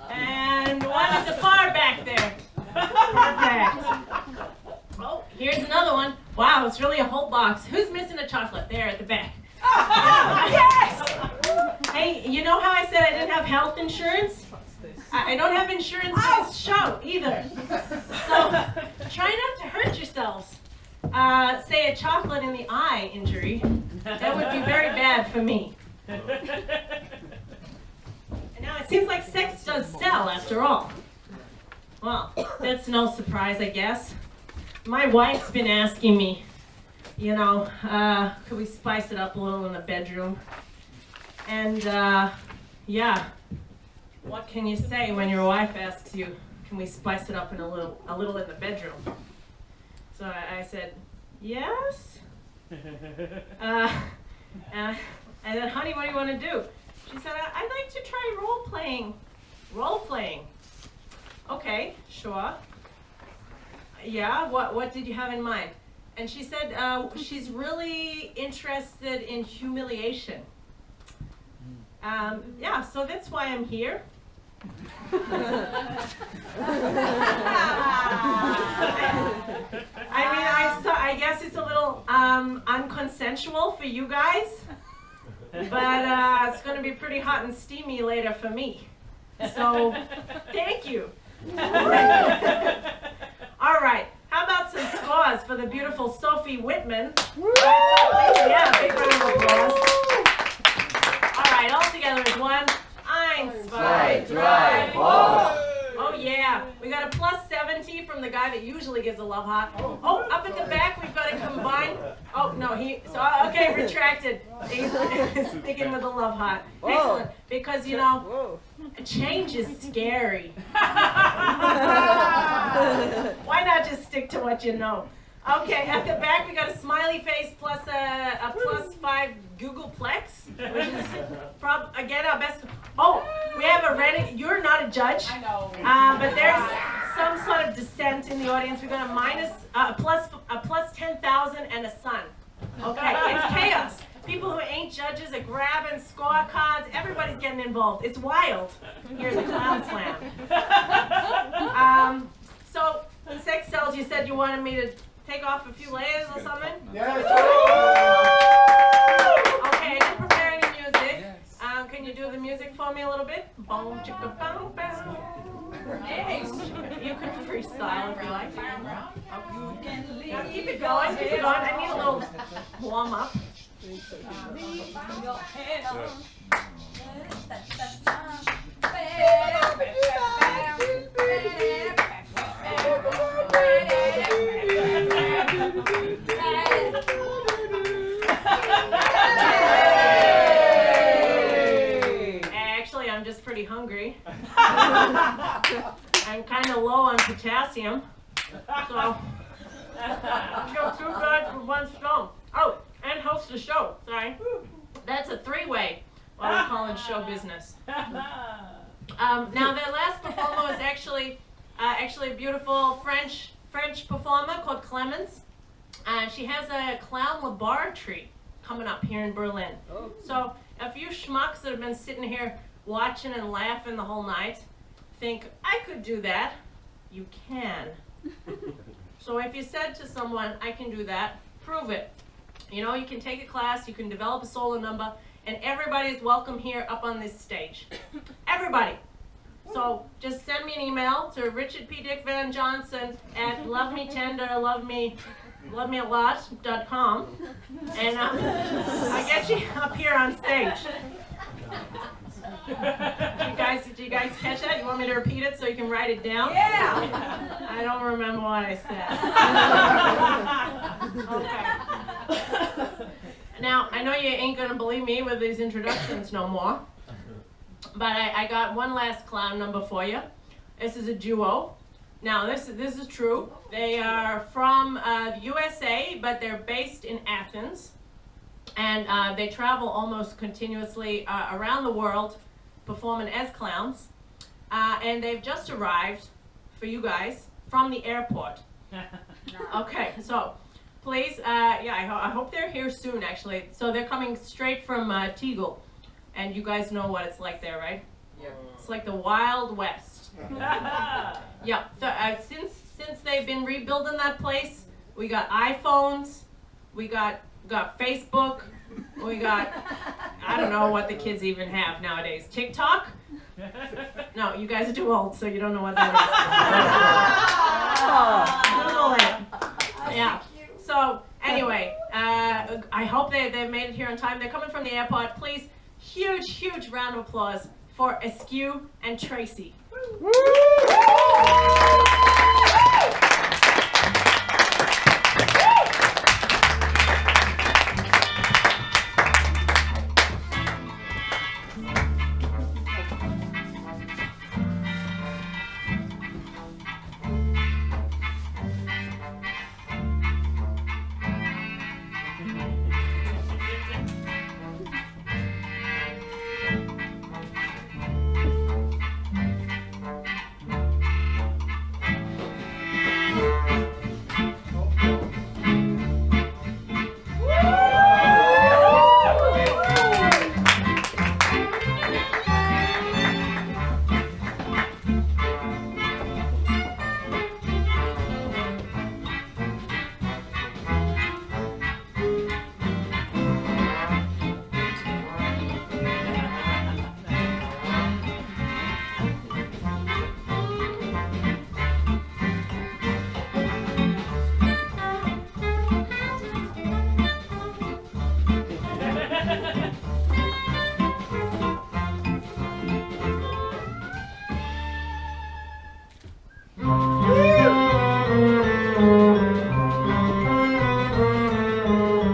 And one at the far back there. Perfect. Oh, here's another one. Wow, it's really a whole box. Who's missing a chocolate? There at the back. Yes! Hey, you know how I said I didn't have health insurance? I don't have insurance for this show either. So try not to hurt yourselves. Say a chocolate in the eye injury. That would be very bad for me. And now it seems like sex does sell after all. Well, that's no surprise, I guess. My wife's been asking me, you know, could we spice it up a little in the bedroom? And yeah, what can you say when your wife asks you, can we spice it up in a little in the bedroom? So I said, yes. And I said, honey, what do you want to do? She said, I'd like to try role playing. Role playing. Okay, sure. Yeah, what did you have in mind? And she said she's really interested in humiliation. Yeah, so that's why I'm here. I guess it's a little unconsensual for you guys, but it's going to be pretty hot and steamy later for me. So, thank you. All right, how about some scores for the beautiful Sophie Whitman? Yeah, big round of applause. All right, all together as one. 1, 2, 3, 4. Oh yeah, we got a plus 70 from the guy that usually gives a love heart. Oh, up at the back we've got a combined. Oh no, okay, retracted. He's sticking with the love heart. Excellent, because you know, change is scary. Why not just stick to what you know? Okay, at the back we got a smiley face plus a plus 5 Googleplex, which is again our best. Oh, we have a renegade. You're not a judge. I know. But there's some sort of dissent in the audience. We got a plus 10,000 and a sun. Okay, it's chaos. People who ain't judges are grabbing scorecards. Everybody's getting involved. It's wild here at the Clown Slam. So, sex sells, you said you wanted me to take off a few layers or something? Yes. Okay, I didn't prepare any music. Can you do the music for me a little bit? Boom, chicka, boom, boom. You can freestyle if you like. Keep it going, keep it going. I need a little warm up. Actually, I'm just pretty hungry. I'm kind of low on potassium, so kill 2 birds with 1 stone. Oh, and host a show. Sorry, that's a 3-way. What we call in show business. Now, their last performer was actually a beautiful French performer called Clemens. And she has a clown laboratory coming up here in Berlin. So if you schmucks that have been sitting here watching and laughing the whole night think, I could do that, you can. So if you said to someone, I can do that, prove it. You know, you can take a class, you can develop a solo number, and everybody is welcome here up on this stage. Everybody. So just send me an email to richardpdickvanjohnson at lovemetenderlovemealot.com, and I'll get you up here on stage. Do you guys catch that? You want me to repeat it so you can write it down? Yeah! I don't remember what I said. Okay. Now, I know you ain't gonna believe me with these introductions no more, but I got one last clown number for you. This is a duo. Now, this is true. They are from USA, but they're based in Athens. And they travel almost continuously around the world performing as clowns. And they've just arrived, for you guys, from the airport. Okay, so please, I hope they're here soon, actually. So they're coming straight from Tegel. And you guys know what it's like there, right? Yeah. It's like the Wild West. Yeah, so, since they've been rebuilding that place, we got iPhones, we got Facebook, we got, I don't know what the kids even have nowadays. TikTok? No, you guys are too old, so you don't know what that is. Yeah. So, anyway, I hope they've made it here on time. They're coming from the airport. Please, huge round of applause for Askew and Tracy.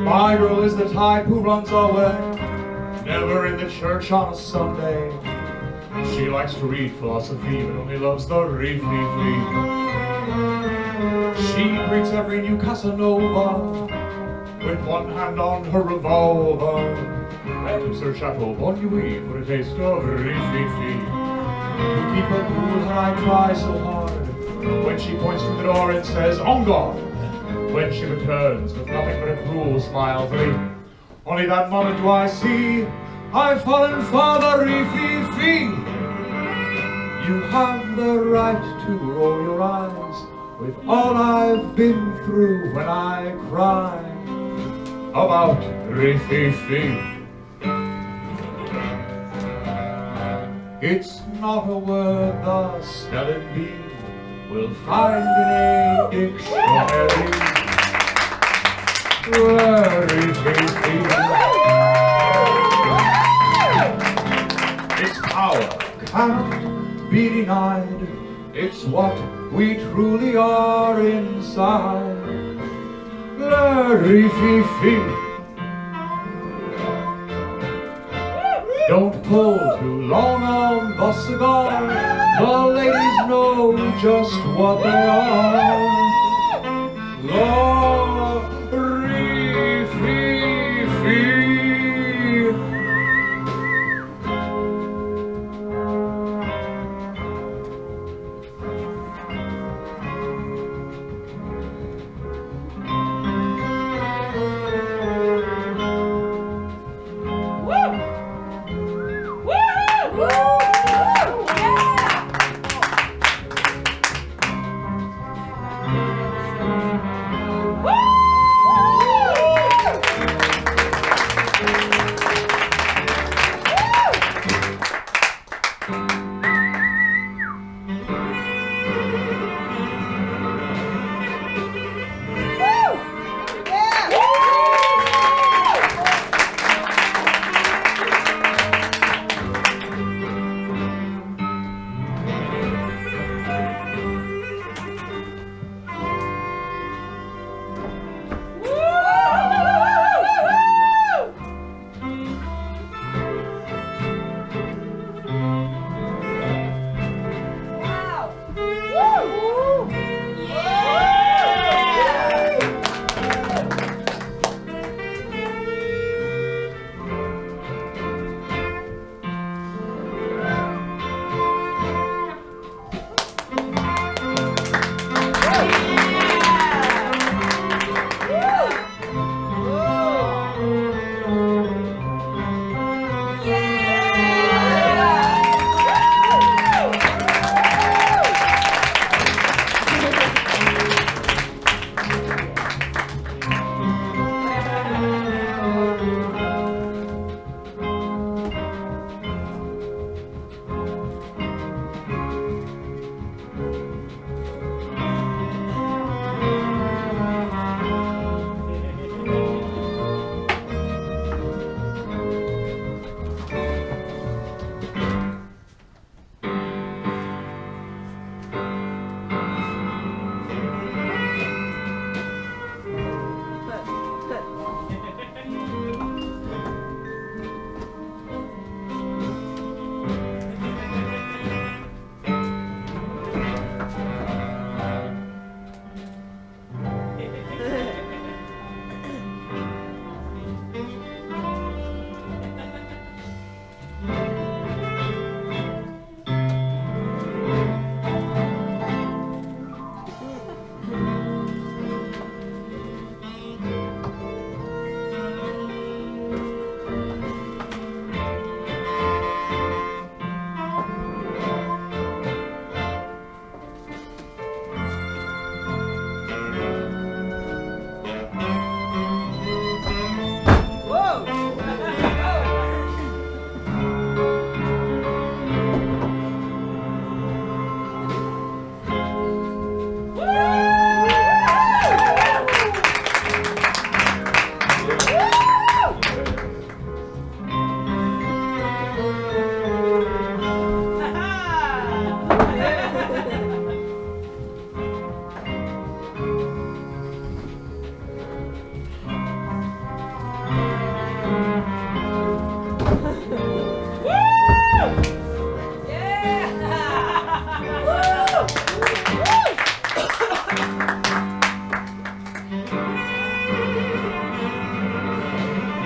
My girl is the type who runs away, never in the church on a Sunday. She likes to read philosophy, but only loves the re-fi-fi. She greets every new Casanova with one hand on her revolver, and tips her Chateau Bon Nuit for a taste of re-fi-fi. To keep her cool, and I try so hard when she points to the door and says, "En garde!" When she returns with nothing but a cruel smile for me. Only that moment do I see I've fallen for the re-fi-fi. You have the right to roll your eyes with all I've been through when I cry about re-fi-fi. It's not a word the spelling bee will find in a dictionary. Re-fi-fi. Its power cannot be denied. It's what we truly are inside. Re-fi-fi. Don't pull too long on the cigar. The ladies know just what they are.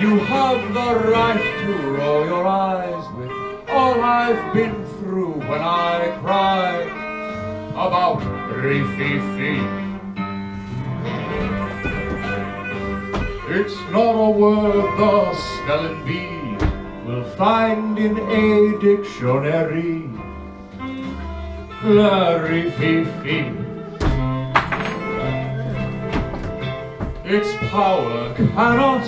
You have the right to roll your eyes with all I've been through when I cry about Rififi. It's not a word the spelling bee will find in a dictionary. La Rififi. Its power cannot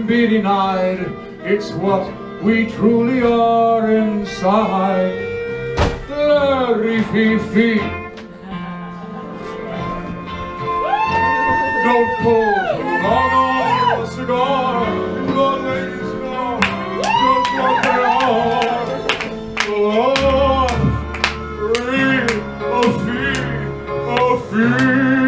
be denied. It's what we truly are inside. La Rififi. Don't pull too long on the cigar. The ladies know just what they are. Oh, a fee.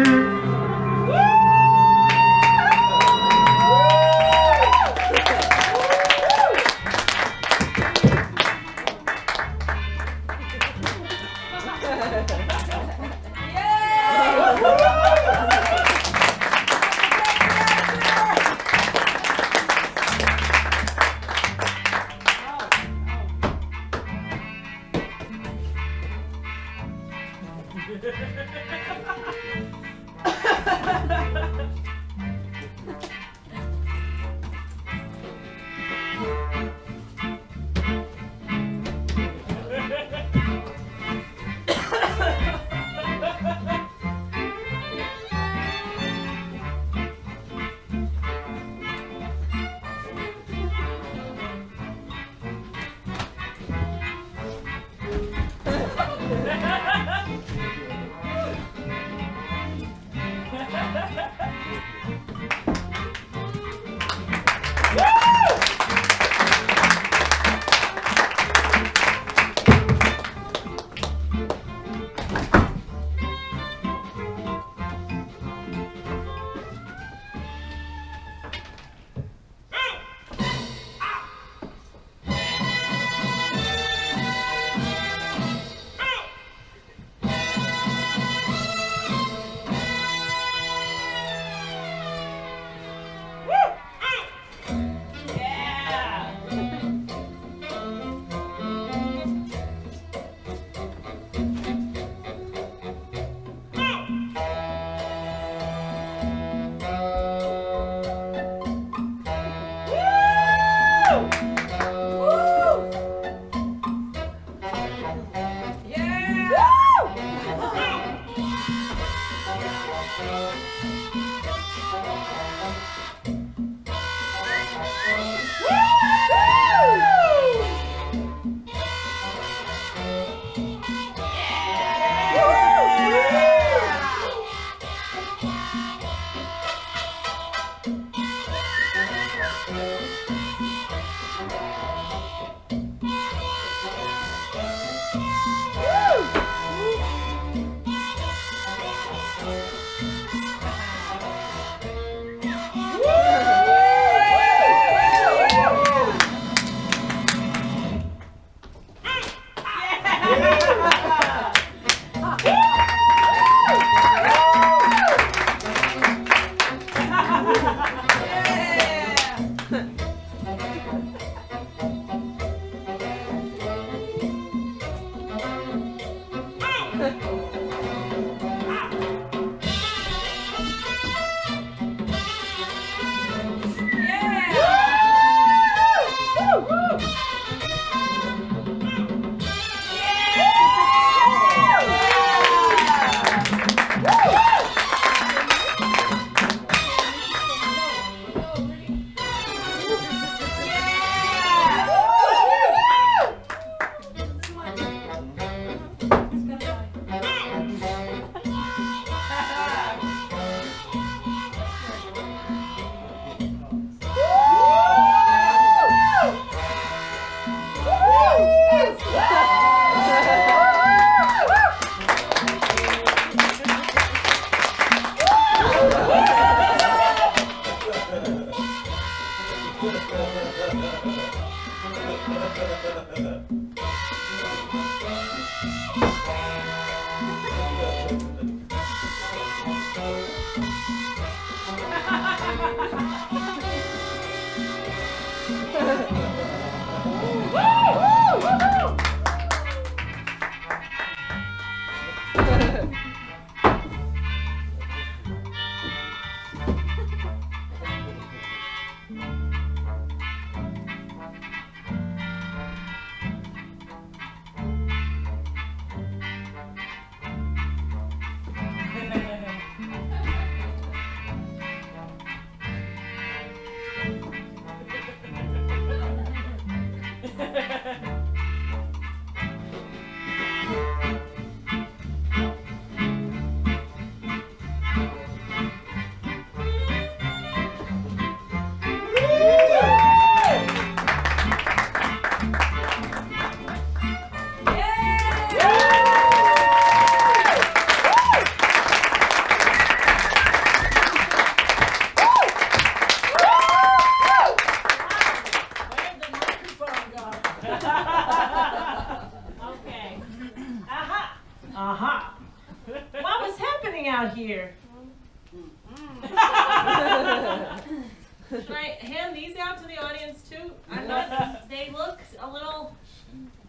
Should I hand these out to the audience too? I'm not, they look a little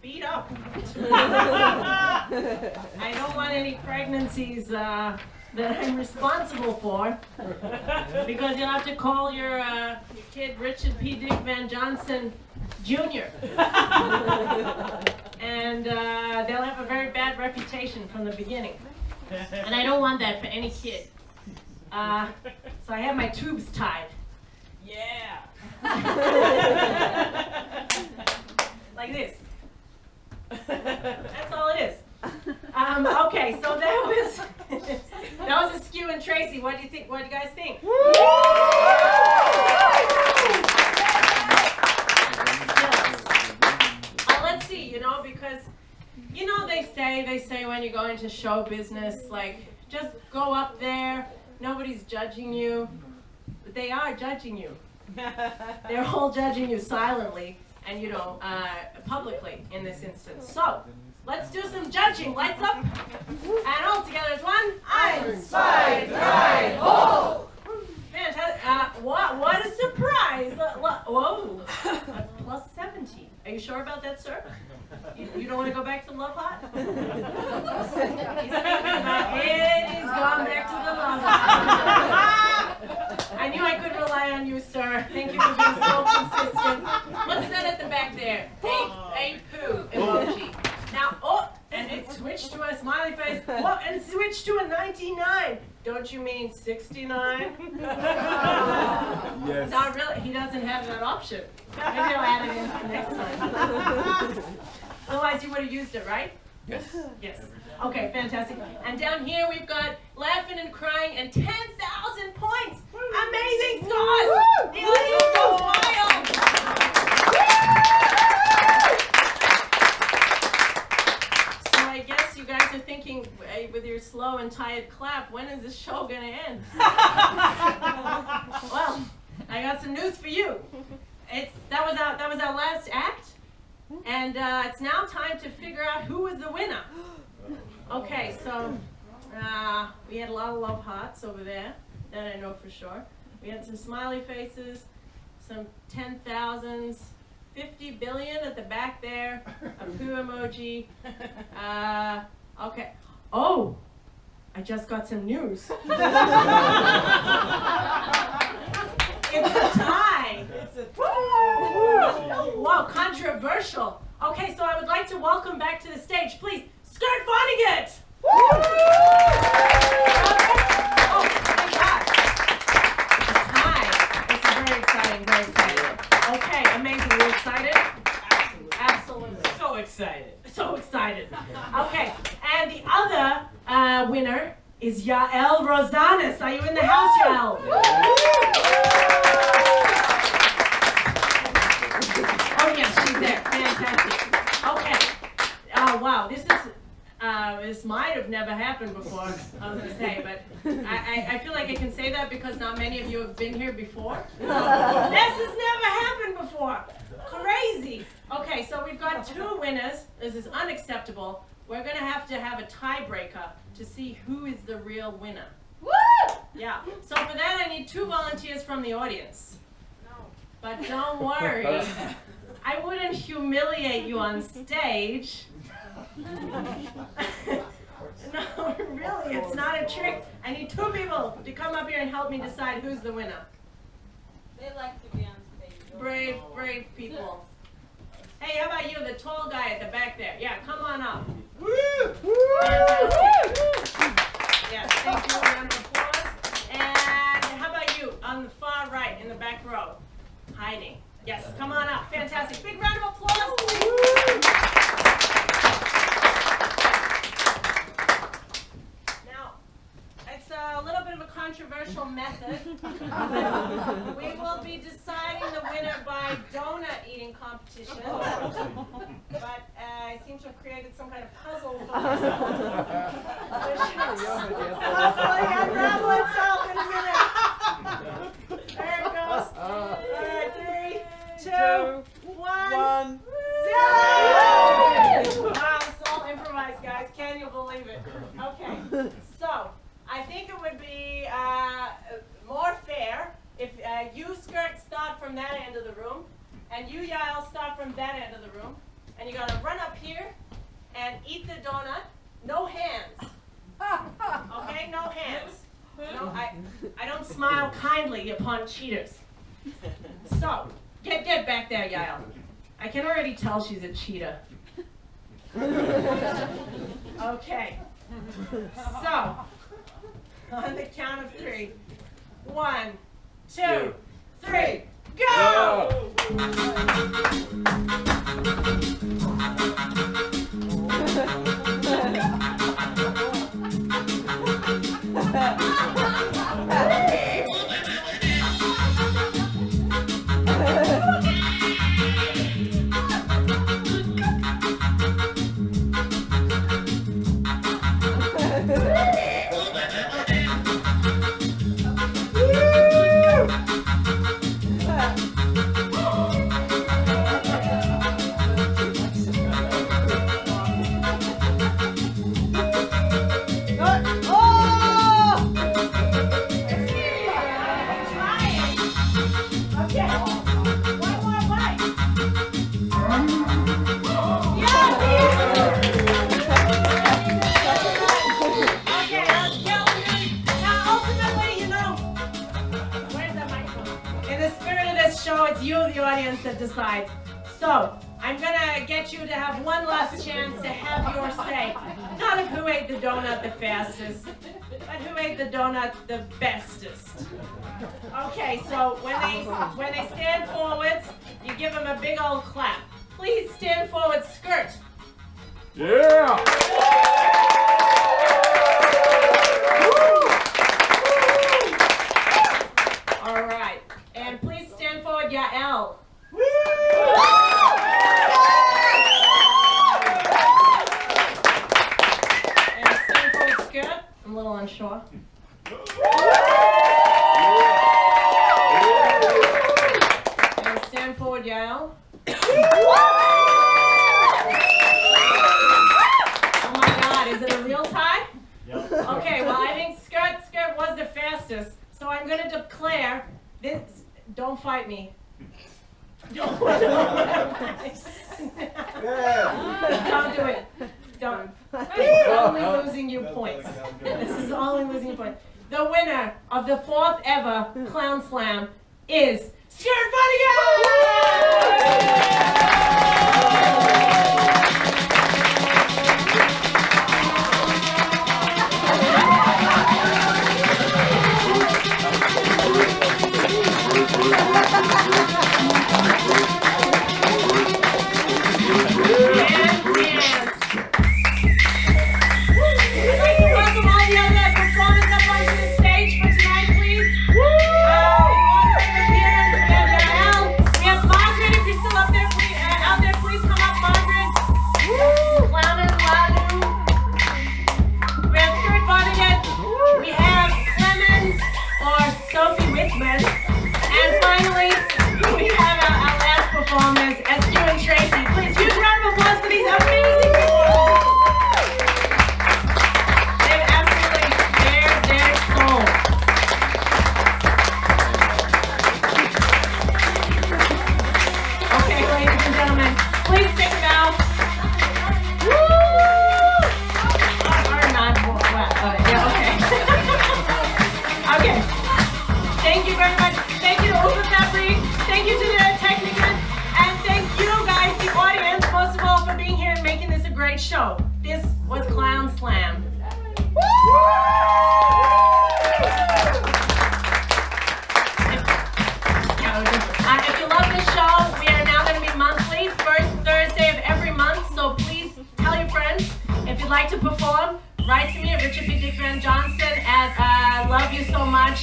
beat up. I don't want any pregnancies that I'm responsible for, because you'll have to call your kid Richard P. Dick Van Johnson Jr. And they'll have a very bad reputation from the beginning. And I don't want that for any kid. So I have my tubes tied. Yeah. Like this. That's all it is. Okay, so that was a Skew and Tracy. What do you think? What do you guys think? Let's see, you know, because you know they say when you go into show business, like, just go up there, nobody's judging you. But they are judging you. They're all judging you silently and, you know, publicly in this instance. So, let's do some judging. Lights up. And all together as one. Eins, zwei, drei, ho! Fantastic. What a surprise. Whoa. Plus 17. Are you sure about that, sir? You don't want to go back to Love Hot? He's gone back to the Love Hot. I knew I could rely on you, sir. Thank you for being so consistent. What's that at the back there? A poo emoji. Now, oh, and it switched to a smiley face. Oh, and it switched to a 99. Don't you mean 69? Yes. Not really. He doesn't have that option. Maybe I'll add it in for next time. Otherwise, you would have used it, right? Yes. Yes. Okay, fantastic. And down here, we've got laughing and crying and 10,000 points. Amazing scores. The audience goes wild. So I guess you guys are thinking, with your slow and tired clap, when is this show going to end? Well, I got some news for you. That was our last act, and it's now time to figure out who was the winner. Okay, so we had a lot of love hearts over there, that I know for sure. We had some smiley faces, some 10,000s, 50 billion at the back there, a poo emoji. Okay. Oh, I just got some news. It's a tie. Whoa, controversial. Okay, so I would like to welcome back to the stage, please, Skirt Vonnegut. Oh, my God. Hi. This is very exciting, very exciting. Okay, amazing. You excited? Absolutely. So excited. So excited. Okay, and the other winner is Yael Rosanes. Are you in the house, Yael? Oh, yes, she's there. Fantastic. Okay. Wow, this might have never happened before, I was going to say, but I feel like I can say that because not many of you have been here before. This has never happened before. Crazy. Okay, so we've got two winners. This is unacceptable. We're going to have a tiebreaker to see who is the real winner. Woo! Yeah. So for that, I need 2 volunteers from the audience. No. But don't worry. I wouldn't humiliate you on stage. No, really, it's not a trick. I need 2 people to come up here and help me decide who's the winner. They like to be on stage. Brave, brave people. Hey, how about you, the tall guy at the back there? Yeah, come on up. Woo! Yes, thank you. Round of applause. And how about you on the far right in the back row? Hiding. Yes, come on up. Fantastic. Big round of applause, please. Now, it's a little bit of a controversial method. We will be deciding the winner by donut eating competition. But I seem to have created some kind of puzzle for myself. Hopefully unravel itself in a minute. There it goes. All right, 3, 2, 1, 0! Wow, it's all improvised, guys. Can you believe it? Okay, so I think it would be more fair if you, Skirt, start from that end of the room, and you, Yael, start from that end of the room, and you're gonna run up here and eat the donut. No hands. Okay, no hands. No, I don't smile kindly upon cheaters. So, get back there, Yael. I can already tell she's a cheater. Okay. So, on the count of 3. 1, 2, 3, go! That decides. So, I'm gonna get you to have one last chance to have your say. Not of who ate the donut the fastest, but who ate the donut the bestest. Okay, so when they stand forwards, you give them a big old clap. Please stand forward, Skirt. Yeah! All right, and please stand forward, Yael. And stand forward, Skirt. I'm a little unsure. And stand forward, Yael. Oh my God, is it a real tie? Yep. Okay, well I think Skirt was the fastest, so I'm going to declare this. Don't fight me. Don't do it. Don't. This is only losing you points. This is only losing you points. The winner of the 4th ever Clown Slam is Skirt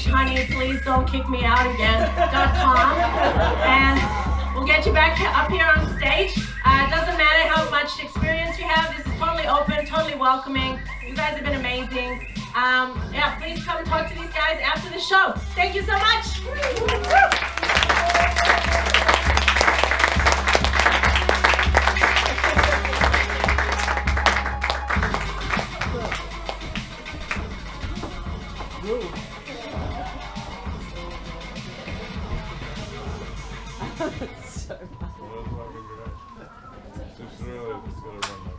honey, please don't kick me out again.com, and we'll get you back up here on stage. It doesn't matter how much experience you have. This is totally open, totally welcoming. You guys have been amazing. Yeah, please come and talk to these guys after the show. Thank you so much. So Well, that's fucking great. It's really, it's gonna run